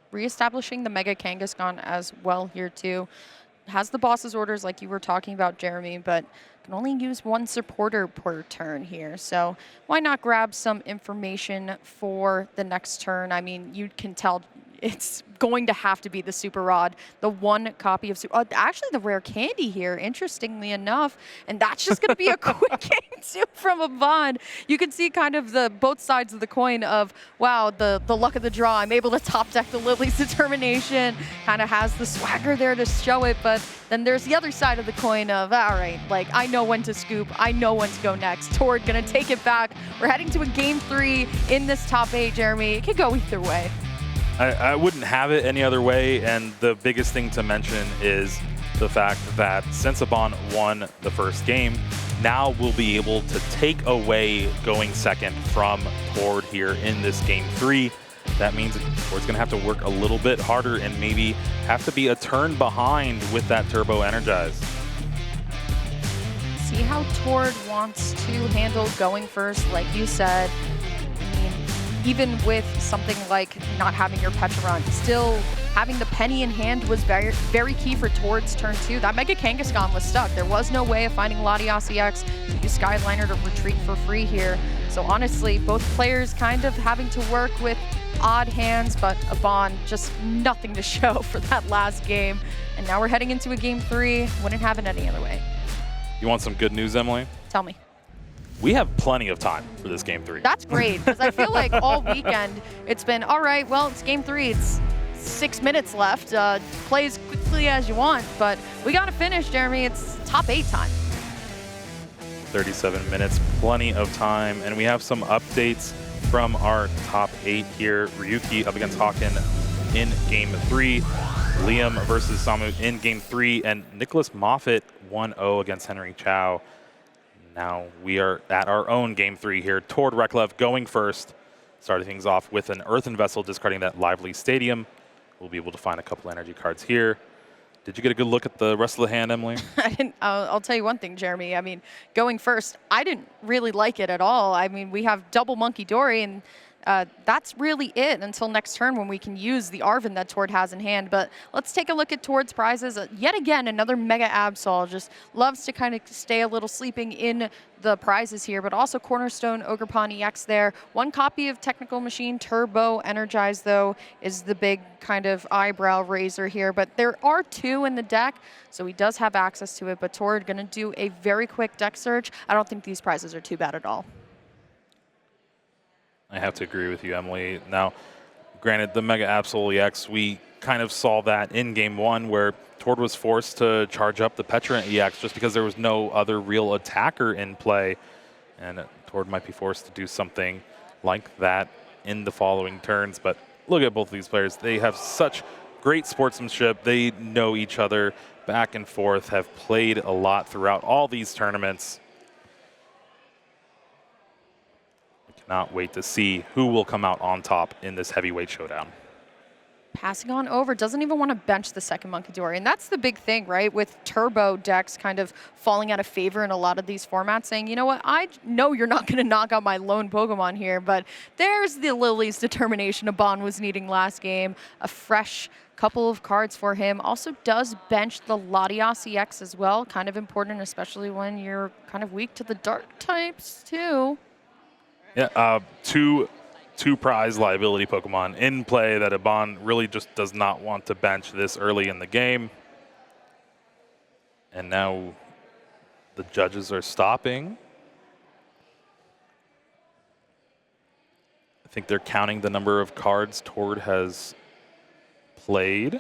Reestablishing the Mega Kangaskhan as well here too. has the boss's orders like you were talking about, Jeremy, but can only use one supporter per turn here. So why not grab some information for the next turn? I mean, you can tell it's going to have to be the Super Rod, the one copy of actually the rare candy here, interestingly enough, and that's just going to be a quick game too from Abaan. You can see kind of the both sides of the coin of, wow, the luck of the draw. I'm able to top deck the Lily's Determination, kind of has the swagger there to show it, but then there's the other side of the coin of, all right, like I know when to scoop, I know when to go next. Tord gonna take it back. We're heading to a game 3 in this top 8, Jeremy. It could go either way. I wouldn't have it any other way, and the biggest thing to mention is the fact that since Abaan won the first game, now we'll be able to take away going second from Tord here in this game 3. That means Tord's going to have to work a little bit harder and maybe have to be a turn behind with that Turbo Energize. See how Tord wants to handle going first, like you said. Even with something like not having your Pecharunt, still having the penny in hand was very, very key for Tord's turn 2. That Mega Kangaskhan was stuck. There was no way of finding Latias EX to use Skyliner to retreat for free here. So honestly, both players kind of having to work with odd hands, but Abaan just nothing to show for that last game. And now we're heading into a game 3. Wouldn't have it any other way. You want some good news, Emily? Tell me. We have plenty of time for this game 3. That's great, because I feel like all weekend it's been, all right, well, it's game 3. It's 6 minutes left. Play as quickly as you want, but we got to finish, Jeremy. It's top 8 time. 37 minutes, plenty of time. And we have some updates from our top 8 here. Ryuki up against Hawken in game 3. Liam versus Samu in game 3. And Nicholas Moffitt 1-0 against Henry Chow. Now we are at our own game 3 here. Tord Reklev going first. Starting things off with an Earthen Vessel, discarding that Lively Stadium. We'll be able to find a couple energy cards here. Did you get a good look at the rest of the hand, Emily? I didn't. I'll tell you one thing, Jeremy. I mean, going first, I didn't really like it at all. I mean, we have double Monkey Dory, and that's really it until next turn when we can use the Arven that Tord has in hand. But let's take a look at Tord's prizes. Yet again, another Mega Absol. Just loves to kind of stay a little sleeping in the prizes here, but also Cornerstone Ogerpon EX there. One copy of Technical Machine Turbo Energize, though, is the big kind of eyebrow raiser here. But there are 2 in the deck, so he does have access to it. But Tord going to do a very quick deck search. I don't think these prizes are too bad at all. I have to agree with you, Emily. Now, granted, the Mega Absol EX, we kind of saw that in game 1 where Tord was forced to charge up the Pecharunt EX just because there was no other real attacker in play. And Tord might be forced to do something like that in the following turns. But look at both of these players. They have such great sportsmanship. They know each other back and forth, have played a lot throughout all these tournaments. Not wait to see who will come out on top in this heavyweight showdown. Passing on over, doesn't even want to bench the second Monkey Dory. And that's the big thing, right? With turbo decks kind of falling out of favor in a lot of these formats, saying, you know what, I know you're not going to knock out my lone Pokemon here, but there's the Lily's Determination Abaan was needing last game. A fresh couple of cards for him. Also does bench the Latias EX as well. Kind of important, especially when you're kind of weak to the dark types too. Yeah, two prize liability Pokemon in play that Abaan really just does not want to bench this early in the game. And now the judges are stopping. I think they're counting the number of cards Tord has played.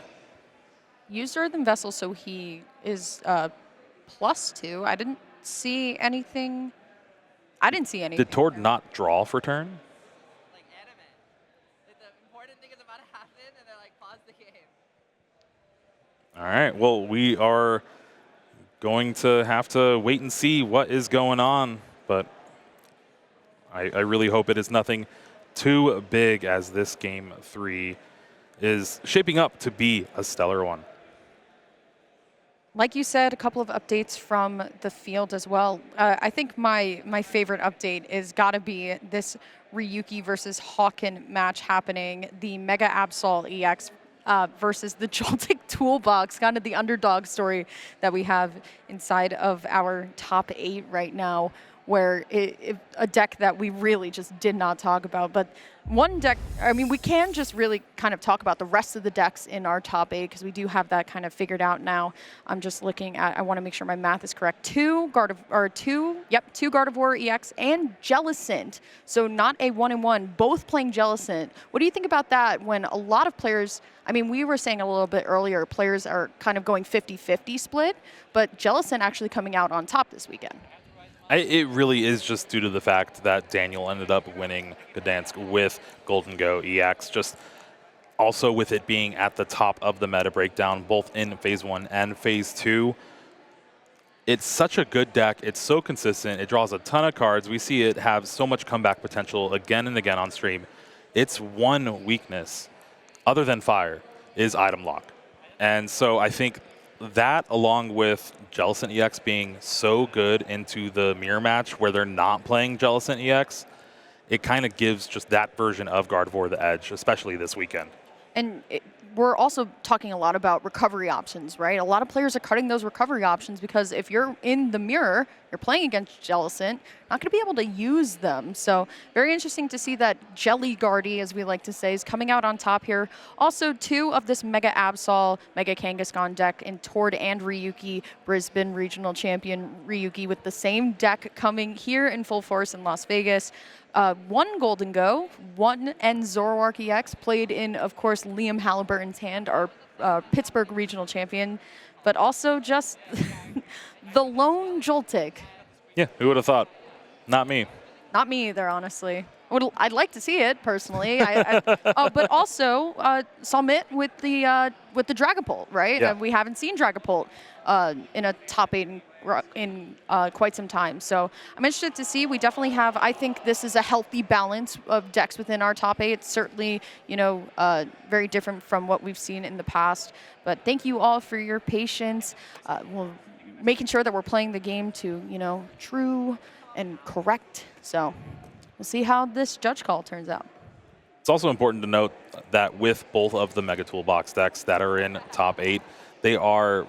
Used Earthen Vessel, so he is +2. I didn't see anything. Did Tord not draw for turn? Like adamant. Like the important thing is about to happen, and they're like, pause the game. All right. Well, we are going to have to wait and see what is going on, but I really hope it is nothing too big, as this game 3 is shaping up to be a stellar one. Like you said, a couple of updates from the field as well. I think my favorite update is got to be this Ryuki versus Hawken match happening. The Mega Absol EX versus the Joltik Toolbox, kind of the underdog story that we have inside of our top 8 right now, where a deck that we really just did not talk about. But one deck, I mean, we can just really kind of talk about the rest of the decks in our top 8 because we do have that kind of figured out now. I'm just looking at, I want to make sure my math is correct. Two Gardevoir EX and Jellicent. So not a 1-in-1, both playing Jellicent. What do you think about that when a lot of players, I mean, we were saying a little bit earlier, players are kind of going 50-50 split, but Jellicent actually coming out on top this weekend. It really is just due to the fact that Daniel ended up winning Gdansk with Golden Go EX, just also with it being at the top of the meta breakdown, both in Phase 1 and Phase 2. It's such a good deck. It's so consistent. It draws a ton of cards. We see it have so much comeback potential again and again on stream. Its one weakness, other than fire, is item lock. And so I think that, along with Jellicent EX being so good into the mirror match where they're not playing Jellicent EX, it kind of gives just that version of Gardevoir the edge, especially this weekend. And we're also talking a lot about recovery options, right? A lot of players are cutting those recovery options because if you're in the mirror, you're playing against Jellicent, not going to be able to use them. So very interesting to see that Jelly Guardy, as we like to say, is coming out on top here. Also, 2 of this Mega Absol, Mega Kangaskhan deck in Tord and Ryuki, Brisbane regional champion Ryuki, with the same deck coming here in full force in Las Vegas. 1 Golden Go, 1 and Zoroark EX, played in, of course, Liam Halliburton's hand, our Pittsburgh regional champion, but also just the lone Joltik. Yeah, who would have thought? Not me. Not me either, honestly. I'd like to see it personally, but also Summit with the Dragapult, right? Yeah. We haven't seen Dragapult in a top 8 in quite some time. So I'm interested to see. We definitely have, I think this is a healthy balance of decks within our top 8. It's certainly, very different from what we've seen in the past. But thank you all for your patience. We're making sure that we're playing the game to, true and correct. So we'll see how this judge call turns out. It's also important to note that with both of the Mega Toolbox decks that are in top 8, they are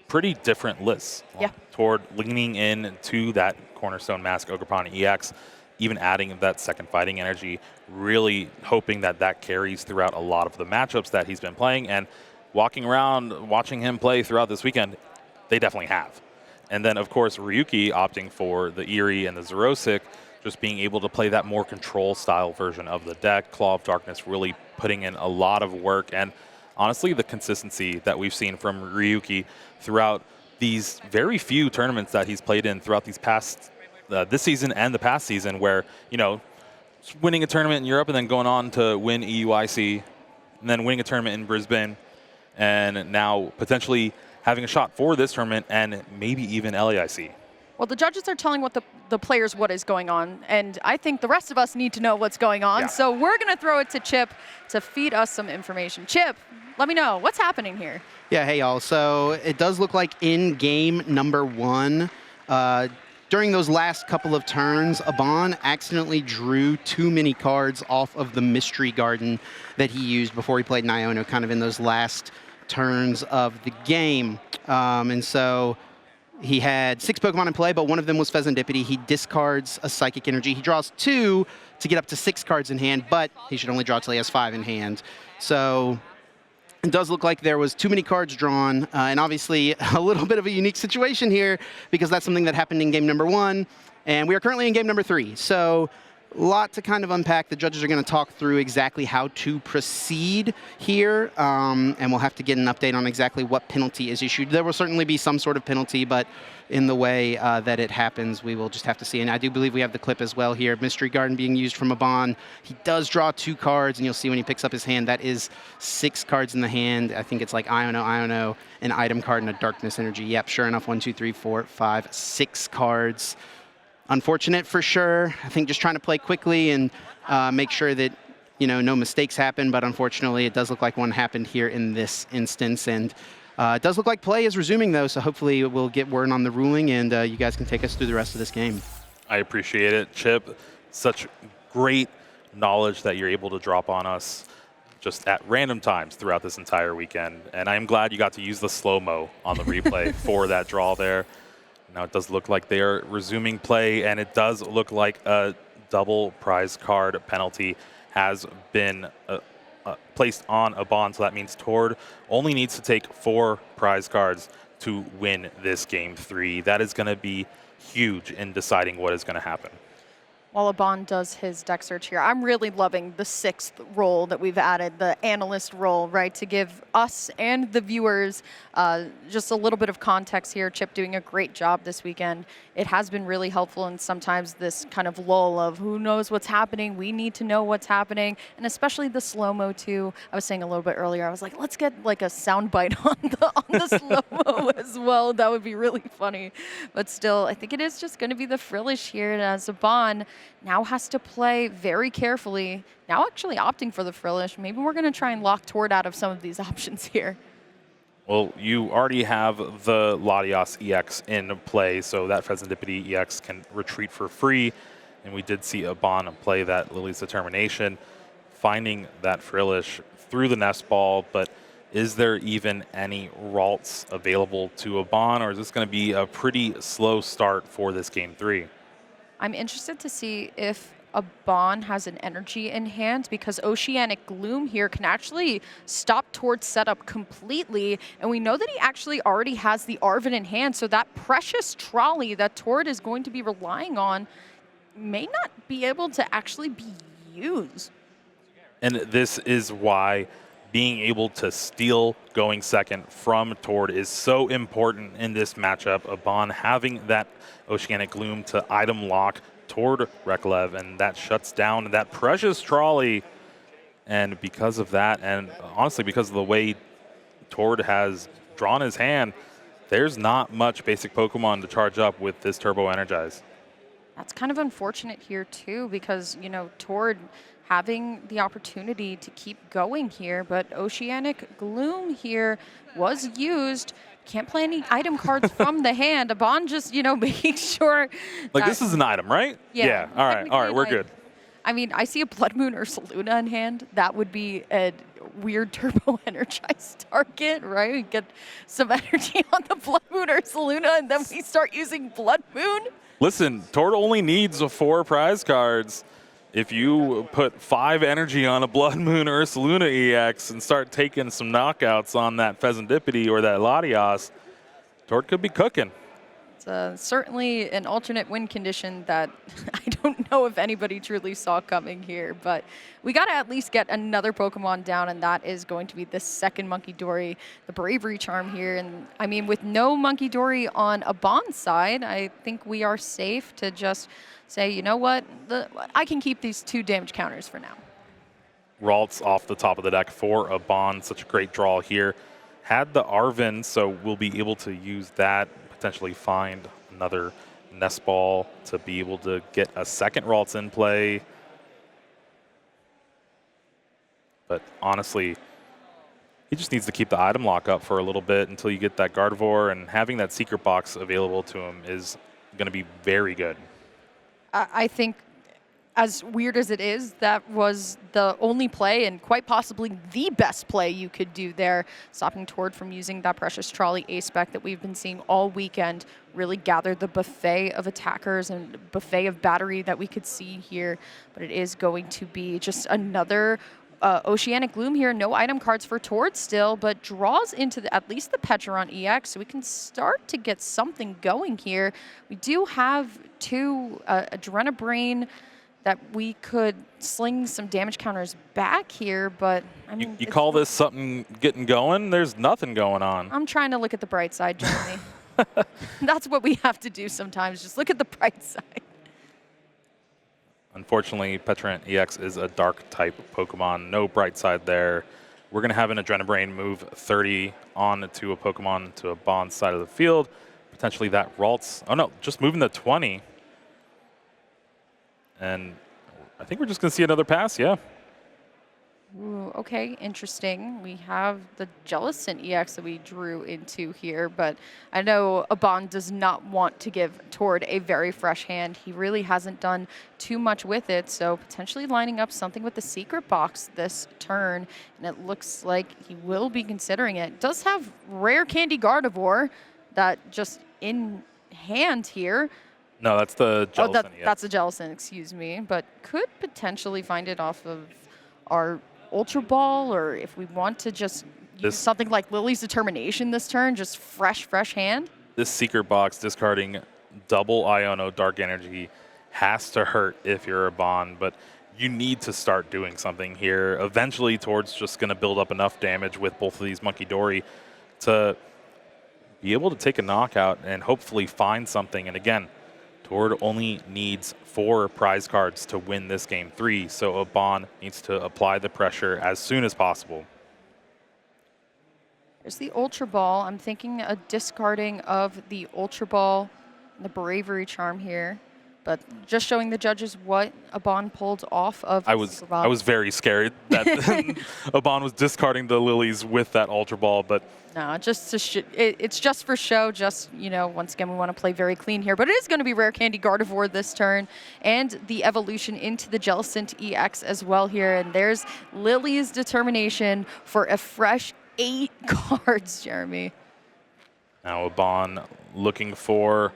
pretty different lists. Yeah. Toward leaning in to that Cornerstone Mask Ogerpon EX, even adding that second fighting energy, really hoping that that carries throughout a lot of the matchups that he's been playing. And walking around, watching him play throughout this weekend, they definitely have. And then, of course, Ryuki opting for the Eerie and the Zerosic, just being able to play that more control-style version of the deck. Claw of Darkness really putting in a lot of work. And honestly, the consistency that we've seen from Ryuki throughout these very few tournaments that he's played in throughout these past, this season and the past season, where, winning a tournament in Europe and then going on to win EUIC, and then winning a tournament in Brisbane, and now potentially having a shot for this tournament and maybe even LAIC. Well, the judges are telling the players what is going on, and I think the rest of us need to know what's going on. Yeah. So we're going to throw it to Chip to feed us some information. Chip, let me know. What's happening here? Yeah, hey, y'all. So it does look like in game number 1, during those last couple of turns, Abaan accidentally drew too many cards off of the Mystery Garden that he used before he played Niono, kind of in those last turns of the game. And so he had 6 Pokemon in play, but one of them was Pheasantipity. He discards a Psychic Energy. He draws 2 to get up to 6 cards in hand, but he should only draw till he has 5 in hand. So it does look like there was too many cards drawn, and obviously a little bit of a unique situation here because that's something that happened in game number 1, and we are currently in game number 3. So a lot to kind of unpack. The judges are going to talk through exactly how to proceed here, and we'll have to get an update on exactly what penalty is issued. There will certainly be some sort of penalty, but in the way that it happens, we will just have to see. And I do believe we have the clip as well here. Mystery Garden being used from Abaan. He does draw 2 cards, and you'll see when he picks up his hand, that is 6 cards in the hand. I think it's like Iono, an item card, and a Darkness Energy. Yep, sure enough, 1, 2, 3, 4, 5, 6 cards. Unfortunate for sure. I think just trying to play quickly and make sure that no mistakes happen, but unfortunately it does look like one happened here in this instance. And it does look like play is resuming though, so hopefully we'll get word on the ruling and you guys can take us through the rest of this game. I appreciate it, Chip. Such great knowledge that you're able to drop on us. just at random times throughout this entire weekend. And I am glad you got to use the slow-mo on the replay for that draw there. Now it does look like they are resuming play, and it does look like a double prize card penalty has been placed on Abaan. So that means Tord only needs to take 4 prize cards to win this game 3. That is going to be huge in deciding what is going to happen. While Abaan does his deck search here, I'm really loving the 6th role that we've added, the analyst role, right, to give us and the viewers just a little bit of context here. Chip doing a great job this weekend. It has been really helpful, and sometimes this kind of lull of who knows what's happening, we need to know what's happening, and especially the slow-mo too. I was saying a little bit earlier, I was like, let's get like a soundbite on the slow-mo as well. That would be really funny. But still, I think it is just going to be the Frillish here, as Abaan now has to play very carefully. Now actually opting for the Frillish. Maybe we're going to try and lock Tord out of some of these options here. Well, you already have the Latias EX in play, so that Fezandipity EX can retreat for free. And we did see Abaan play that Lily's Determination, finding that Frillish through the nest ball. But is there even any Ralts available to Abaan, or is this going to be a pretty slow start for this game 3? I'm interested to see if Abaan has an energy in hand, because Oceanic Gloom here can actually stop Tord's setup completely, and we know that he actually already has the Arven in hand, so that precious trolley that Tord is going to be relying on may not be able to actually be used. And this is why being able to steal going second from Tord is so important in this matchup. Abaan having that Oceanic Gloom to item lock toward Reklev, and that shuts down that precious trolley. And because of that, and honestly because of the way Tord has drawn his hand, there's not much basic Pokemon to charge up with this Turbo Energize. That's kind of unfortunate here too, because, you know, Tord having the opportunity to keep going here, but Oceanic Gloom here was used. Can't play any item cards from the hand. Abaan just, you know, making sure. Like, this is an item, right? Yeah. All right, we're good. I mean, I see a Blood Moon Ursaluna in hand. That would be a weird Turbo Energized target, right? We get some energy on the Blood Moon Ursaluna, and then we start using Blood Moon. Listen, Tord only needs 4 prize cards. If you put 5 energy on a Blood Moon Ursaluna EX and start taking some knockouts on that Fezandipity or that Latias, Tord could be cooking. It's certainly an alternate win condition that I don't know if anybody truly saw coming here, but we got to at least get another Pokemon down, and that is going to be the second Monkey Dory, the Bravery Charm here. And I mean, with no Monkey Dory on Abaan's side, I think we are safe to just say, you know what, I can keep these 2 damage counters for now. Ralts off the top of the deck for Abaan. Such a great draw here. Had the Arven, so we'll be able to use that, potentially find another nest ball to be able to get a second Ralts in play. But honestly, he just needs to keep the item lock up for a little bit until you get that Gardevoir, and having that secret box available to him is going to be very good. I think, as weird as it is, that was the only play and quite possibly the best play you could do there, stopping Tord from using that precious trolley A-spec that we've been seeing all weekend, really gathered the buffet of attackers and buffet of battery that we could see here. But it is going to be just another Oceanic Gloom here. No item cards for Tord still, but draws into at least the Petron EX, so we can start to get something going here. We do have 2 Adrenabrain that we could sling some damage counters back here, but I mean, you call this something getting going? There's nothing going on. I'm trying to look at the bright side, Jeremy. That's what we have to do sometimes, just look at the bright side. Unfortunately, Petron EX is a dark type Pokemon. No bright side there. We're going to have an Adrenabrain move 30 on to a Pokemon to Abaan's side of the field. Potentially that Ralts. Oh no, just moving to 20. And I think we're just going to see another pass, yeah. Ooh, okay, interesting. We have the Jellicent EX that we drew into here, but I know Abaan does not want to give Tord a very fresh hand. He really hasn't done too much with it, so potentially lining up something with the secret box this turn, and it looks like he will be considering it. Does have Rare Candy Gardevoir that just in hand here. No, that's the Jellicent. That's the Jellicent, excuse me, but could potentially find it off of our Ultra Ball, or if we want to just use something like Lily's Determination this turn, just fresh hand. This secret box discarding double Iono Dark Energy has to hurt if you're Abaan, but you need to start doing something here. Eventually, Tord's just going to build up enough damage with both of these Monkey Dory to be able to take a knockout and hopefully find something. And again, Tord only needs 4 prize cards to win this game 3, so Abaan needs to apply the pressure as soon as possible. There's the Ultra Ball. I'm thinking a discarding of the Ultra Ball, the Bravery Charm here, but just showing the judges what Abaan pulled off of. I was very scared that Abaan was discarding the Lilies with that Ultra Ball, but no, just to it's just for show. Just, you know, once again, we want to play very clean here. But it is going to be Rare Candy Gardevoir this turn, and the evolution into the Jellicent EX as well here. And there's Lily's Determination for a fresh 8 cards, Jeremy. Now Abaan looking for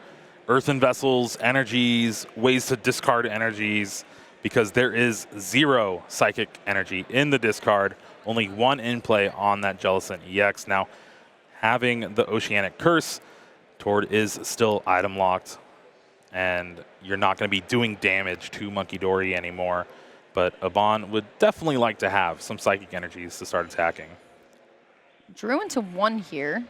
Earthen Vessels, energies, ways to discard energies, because there is 0 Psychic Energy in the discard. Only 1 in play on that Jellicent EX. Now, having the Oceanic Curse, Tord is still item locked, and you're not going to be doing damage to Monkey Dory anymore. But Abaan would definitely like to have some Psychic Energies to start attacking. Drew into 1 here.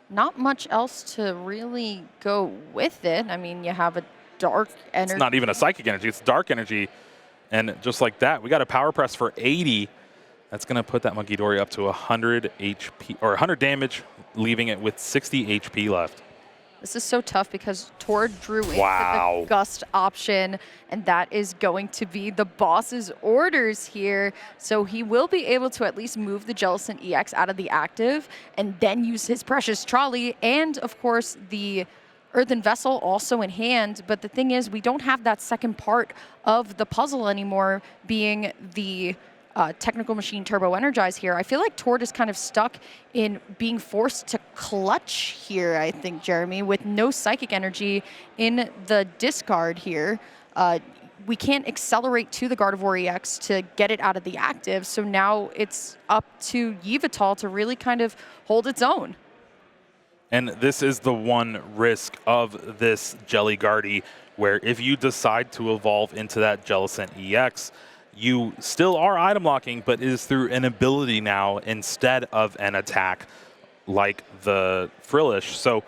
Not much else to really go with it. I mean, you have a Dark Energy. It's not even a Psychic Energy, it's Dark Energy. And just like that, we got a Power Press for 80. That's going to put that Monkey Dory up to 100 HP, or 100 damage, leaving it with 60 HP left. This is so tough because Tord drew into the Gust option, and that is going to be the boss's orders here. So he will be able to at least move the Jellicent EX out of the active and then use his Precious Trolley and, of course, the Earthen Vessel also in hand. But the thing is, we don't have that second part of the puzzle anymore, being the Technical Machine Turbo Energize here. I feel like Tord is kind of stuck in being forced to clutch here, I think, Jeremy, with no Psychic Energy in the discard here. We can't accelerate to the Gardevoir EX to get it out of the active, so now it's up to Yveltal to really kind of hold its own. And this is the one risk of this Jelly Guardy, where if you decide to evolve into that Jellicent EX, you still are item locking, but it is through an ability now instead of an attack like the Frillish. So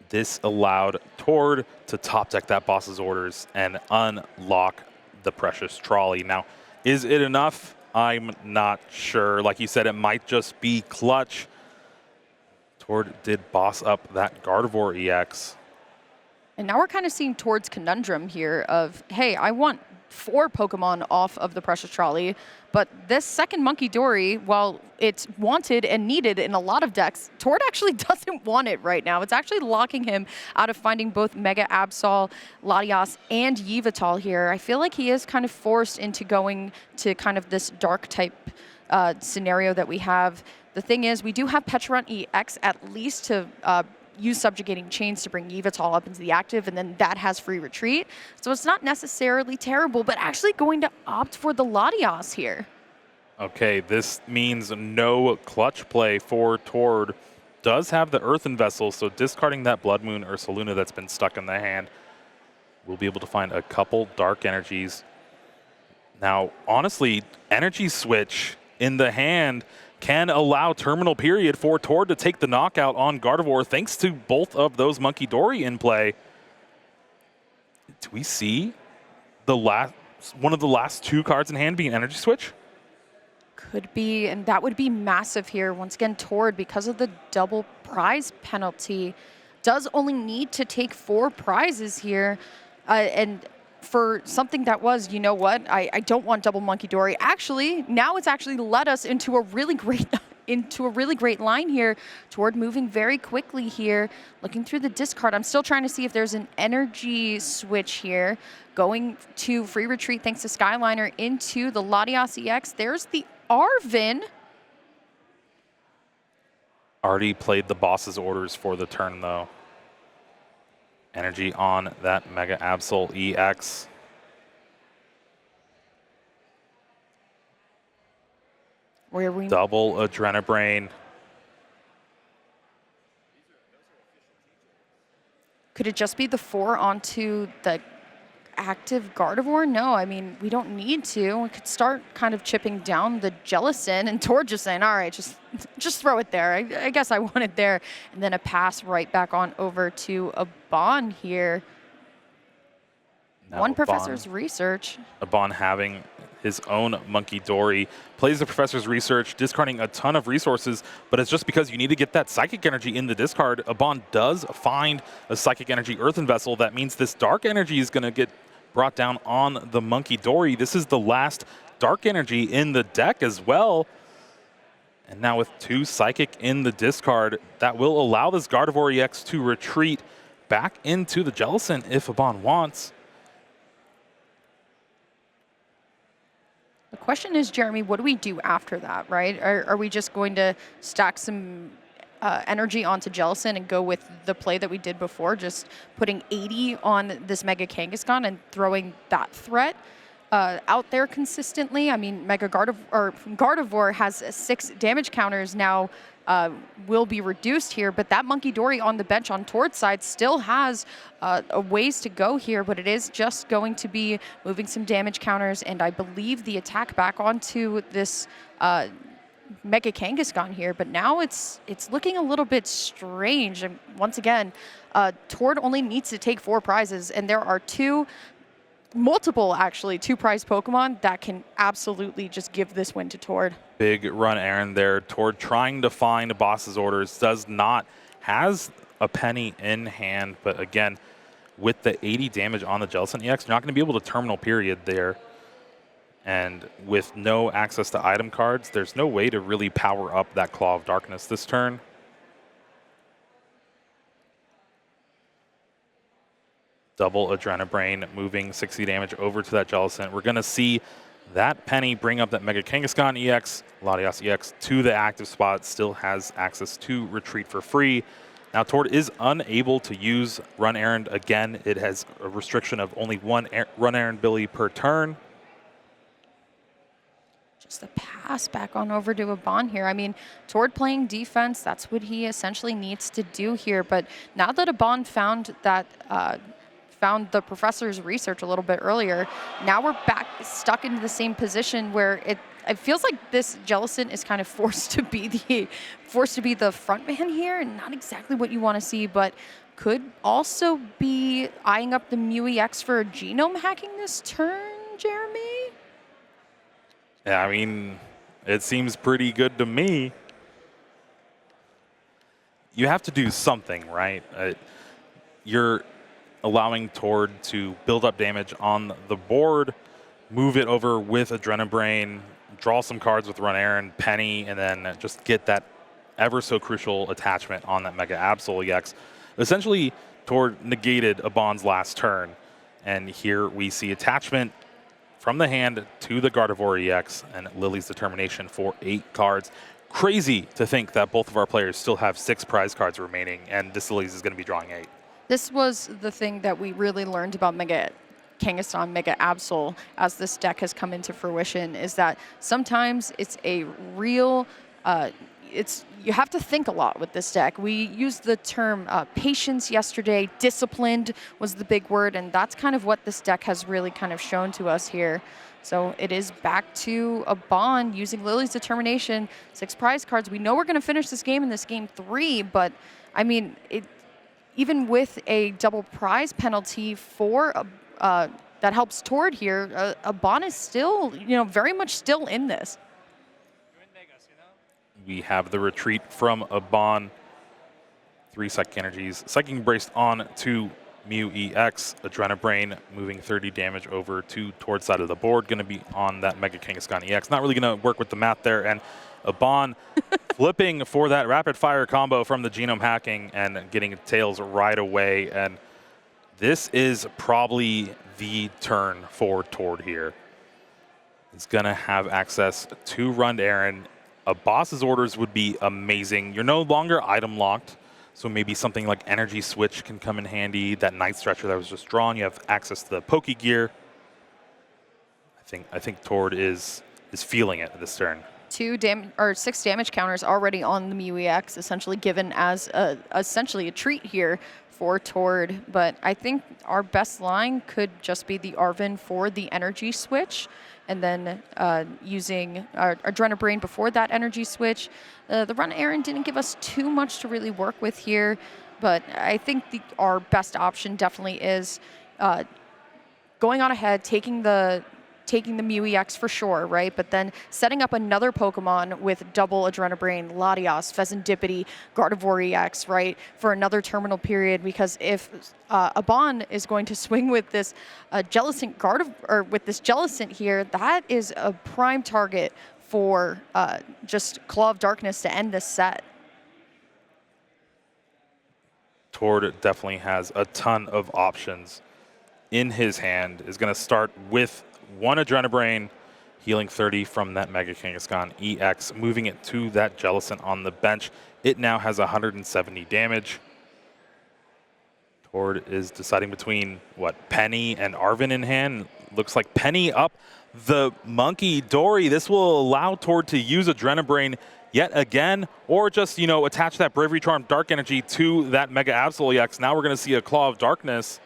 this allowed Tord to top deck that boss's orders and unlock the Precious Trolley. Now, is it enough? I'm not sure. Like you said, it might just be clutch. Tord did boss up that Gardevoir EX. And now we're kind of seeing Tord's conundrum here of, hey, I want 4 Pokemon off of the Precious Trolley, but this second Monkey Dory, while it's wanted and needed in a lot of decks, Tord actually doesn't want it right now. It's actually locking him out of finding both Mega Absol, Latias, and Yveltal here. I feel like he is kind of forced into going to kind of this dark type scenario that we have. The thing is, we do have Pecharunt EX at least to use Subjugating Chains to bring Yveltal up into the active, and then that has free retreat. So it's not necessarily terrible, but actually going to opt for the Latias here. Okay, this means no clutch play for Tord. Does have the Earthen Vessel, so discarding that Blood Moon Ursaluna that's been stuck in the hand, we'll be able to find a couple Dark Energies. Now, honestly, Energy Switch in the hand can allow Terminal Period for Tord to take the knockout on Gardevoir, thanks to both of those Monkey Dory in play. Do we see the one of the last 2 cards in hand being Energy Switch? Could be, and that would be massive here. Once again, Tord, because of the double prize penalty, does only need to take 4 prizes here. And for something that was, you know what, I don't want double Monkey Dory. Actually, now it's actually led us into a really great line here toward moving very quickly here. Looking through the discard, I'm still trying to see if there's an energy switch here. Going to free retreat thanks to Skyliner into the Latias EX. There's the Arvin. Already played the boss's orders for the turn, though. Energy on that Mega Absol EX. Where we Double Adrenabrain. Could it just be the 4 onto the active Gardevoir? No, I mean, we don't need to. We could start kind of chipping down the Jellicent, and Tord just saying, all right, just throw it there. I guess I want it there. And then a pass right back on over to Abaan here. Now One Abaan, Professor's Research. Abaan having his own Monkey Dory, plays the Professor's Research, discarding a ton of resources, but it's just because you need to get that Psychic Energy in the discard. Abaan does find a Psychic Energy Earthen Vessel. That means this Dark Energy is going to get brought down on the Monkey Dory. This is the last Dark Energy in the deck as well. And now with 2 Psychic in the discard, that will allow this Gardevoir EX to retreat back into the Jellicent if Abaan wants. The question is, Jeremy, what do we do after that, right? Are we just going to stack some energy onto Jellicent and go with the play that we did before, just putting 80 on this Mega Kangaskhan and throwing that threat out there consistently? I mean, Gardevoir has 6 damage counters now, will be reduced here, but that Monkey Dory on the bench on Tord's side still has a ways to go here, but it is just going to be moving some damage counters, and I believe the attack back onto this Mega Kangaskhan here, but now it's looking a little bit strange. And once again, Tord only needs to take 4 prizes, and there are multiple 2-prize Pokemon that can absolutely just give this win to Tord. Big run errand there. Tord trying to find boss's orders, has a penny in hand, but again, with the 80 damage on the Jellicent EX, you're not going to be able to terminal period there. And with no access to item cards, there's no way to really power up that Claw of Darkness this turn. Double Adrenabrain, moving 60 damage over to that Jellicent. We're going to see that penny bring up that Mega Kangaskhan EX. Latias EX to the active spot, still has access to retreat for free. Now Tord is unable to use Run Errand again. It has a restriction of only 1 Run Errand ability per turn. Just a pass back on over to Abaan here. I mean, Tord playing defense, that's what he essentially needs to do here. But now that Abaan found the Professor's Research a little bit earlier, now we're back stuck into the same position where it feels like this Jellicent is kind of forced to be the front man here, and not exactly what you want to see, but could also be eyeing up the Mew EX for genome hacking this turn, Jeremy? Yeah, I mean, it seems pretty good to me. You have to do something, right? You're allowing Tord to build up damage on the board, move it over with Adrenabrain, draw some cards with Run Errand, Penny, and then just get that ever so crucial attachment on that Mega Absol EX. Essentially, Tord negated Abaan's last turn, and here we see attachment from the hand to the Gardevoir EX and Lily's Determination for 8 cards. Crazy to think that both of our players still have 6 prize cards remaining, and this Lily's is going to be drawing 8. This was the thing that we really learned about Mega Kangaskhan, Mega Absol, as this deck has come into fruition, is that sometimes it's a real, you have to think a lot with this deck. We used the term patience yesterday, disciplined was the big word, and that's kind of what this deck has really kind of shown to us here. So it is back to Abaan using Lily's Determination, 6 prize cards. We know we're going to finish this game in this game 3, but I mean, even with a double prize penalty for that helps Tord here, Abaan is still, very much still in this. We have the retreat from Abaan. 3 Psychic Energies. Psychic Embrace on to Mew EX, Adrenabrain moving 30 damage over to towards side of the board. Going to be on that Mega Kangaskhan EX. Not really going to work with the math there. And Abaan flipping for that rapid fire combo from the genome hacking and getting tails right away. And this is probably the turn for Tord here. He's going to have access to Run Aaron. A boss's orders would be amazing. You're no longer item locked. So maybe something like Energy Switch can come in handy. That Night Stretcher that was just drawn. You have access to the Poke Gear. I think Tord is feeling it this turn. 6 damage counters already on the Mew EX, essentially given as essentially a treat here for Tord. But I think our best line could just be the Arven for the Energy Switch, and then using our Adrenabrain before that Energy Switch. The Run Aaron didn't give us too much to really work with here, but I think our best option definitely is going on ahead, taking the Mew EX for sure, right? But then setting up another Pokemon with double Adrenabrain, Latias, Pheasantipity, Gardevoir EX, right? For another terminal period, because if Abaan is going to swing with this Jellicent here, that is a prime target for just Claw of Darkness to end this set. Tord definitely has a ton of options in his hand. Is going to start with one Adrenabrain, healing 30 from that Mega Kangaskhan EX, moving it to that Jellicent on the bench. It now has 170 damage. Tord is deciding between, Penny and Arven in hand. Looks like Penny up the Monkey Dory. This will allow Tord to use Adrenabrain yet again, or just, attach that Bravery Charm Dark Energy to that Mega Absol EX. Now we're going to see a Claw of Darkness.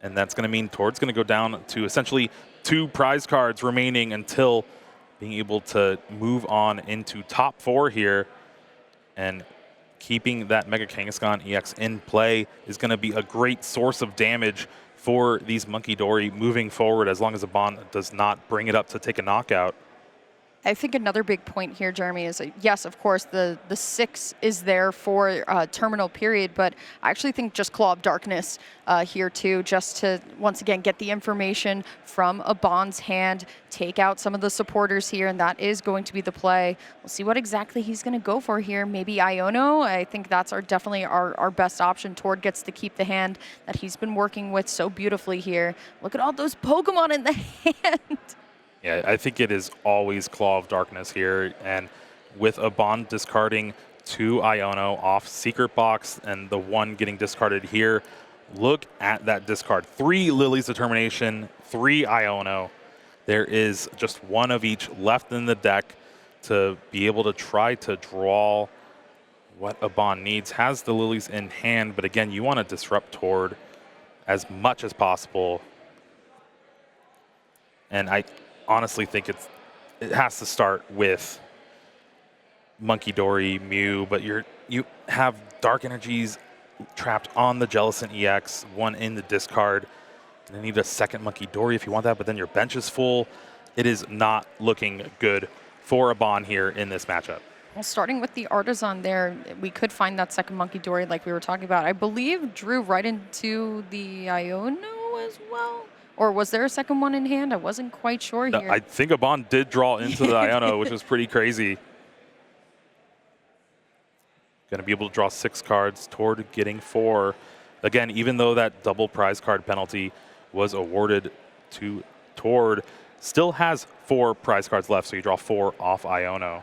And that's going to mean Tord's going to go down to essentially 2 prize cards remaining until being able to move on into top 4 here. And keeping that Mega Kangaskhan EX in play is going to be a great source of damage for these Monkey Dory moving forward, as long as Abaan does not bring it up to take a knockout. I think another big point here, Jeremy, is yes, of course, the 6 is there for terminal period, but I actually think just Claw of Darkness here too, just to once again get the information from Abaan's hand, take out some of the supporters here, and that is going to be the play. We'll see what exactly he's going to go for here. Maybe Iono. I think that's definitely our best option. Tord gets to keep the hand that he's been working with so beautifully here. Look at all those Pokemon in the hand. Yeah, I think it is always Claw of Darkness here, and with Abaan discarding 2 Iono off Secret Box and the 1 getting discarded here, look at that discard. 3 Lily's Determination, 3 Iono. There is just 1 of each left in the deck to be able to try to draw what Abaan needs. Has the Lilies in hand, but again, you want to disrupt Tord as much as possible. And I honestly think it has to start with Monkey Dory, Mew, but you have Dark Energies trapped on the Jellicent EX, 1 in the discard. And you need a second Monkey Dory if you want that, but then your bench is full. It is not looking good for Abaan here in this matchup. Well, starting with the Artisan there, we could find that second Monkey Dory like we were talking about. I believe drew right into the Iono as well. Or was there a second one in hand? I wasn't quite sure here. I think Abaan did draw into the Iono, which was pretty crazy. Going to be able to draw 6 cards toward getting 4. Again, even though that double prize card penalty was awarded to Tord, still has 4 prize cards left, so you draw 4 off Iono.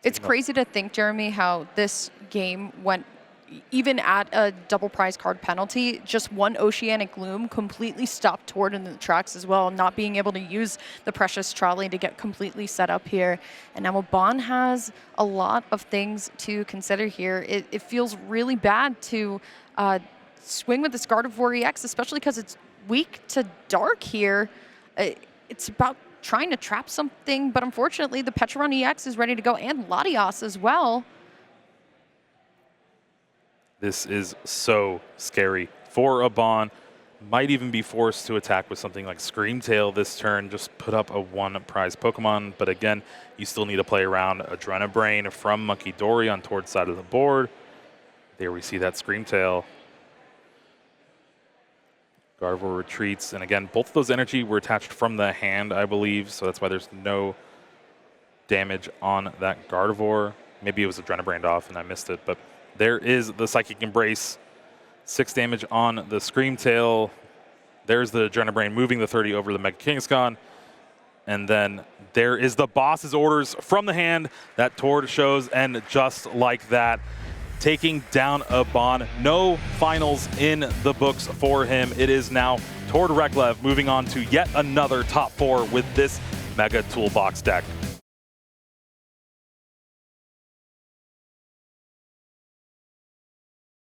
It's crazy to think, Jeremy, how this game went, even at a double prize card penalty, just 1 Oceanic Gloom completely stopped Tord in the tracks as well, not being able to use the Precious Trolley to get completely set up here. And now Abaan has a lot of things to consider here. It feels really bad to swing with this Gardevoir EX, especially because it's weak to Dark here. It's about trying to trap something, but unfortunately the Petron EX is ready to go, and Latias as well. This is so scary for Abaan. Might even be forced to attack with something like Screamtail this turn, just put up a 1 prize Pokemon. But again, you still need to play around Adrenabrain from Monkey Dory on Tord's side of the board. There we see that Screamtail. Gardevoir retreats, and again, both of those energy were attached from the hand, I believe, so that's why there's no damage on that Gardevoir. Maybe it was Adrenabrained off and I missed it, but there is the Psychic Embrace. 6 damage on the Screamtail. There's the Adrenabrain moving the 30 over the Mega Kangaskhan. And then there is the boss's orders from the hand that Tord shows, and just like that, taking down Abaan. No finals in the books for him. It is now Tord Reklev moving on to yet another top 4 with this Mega Toolbox deck.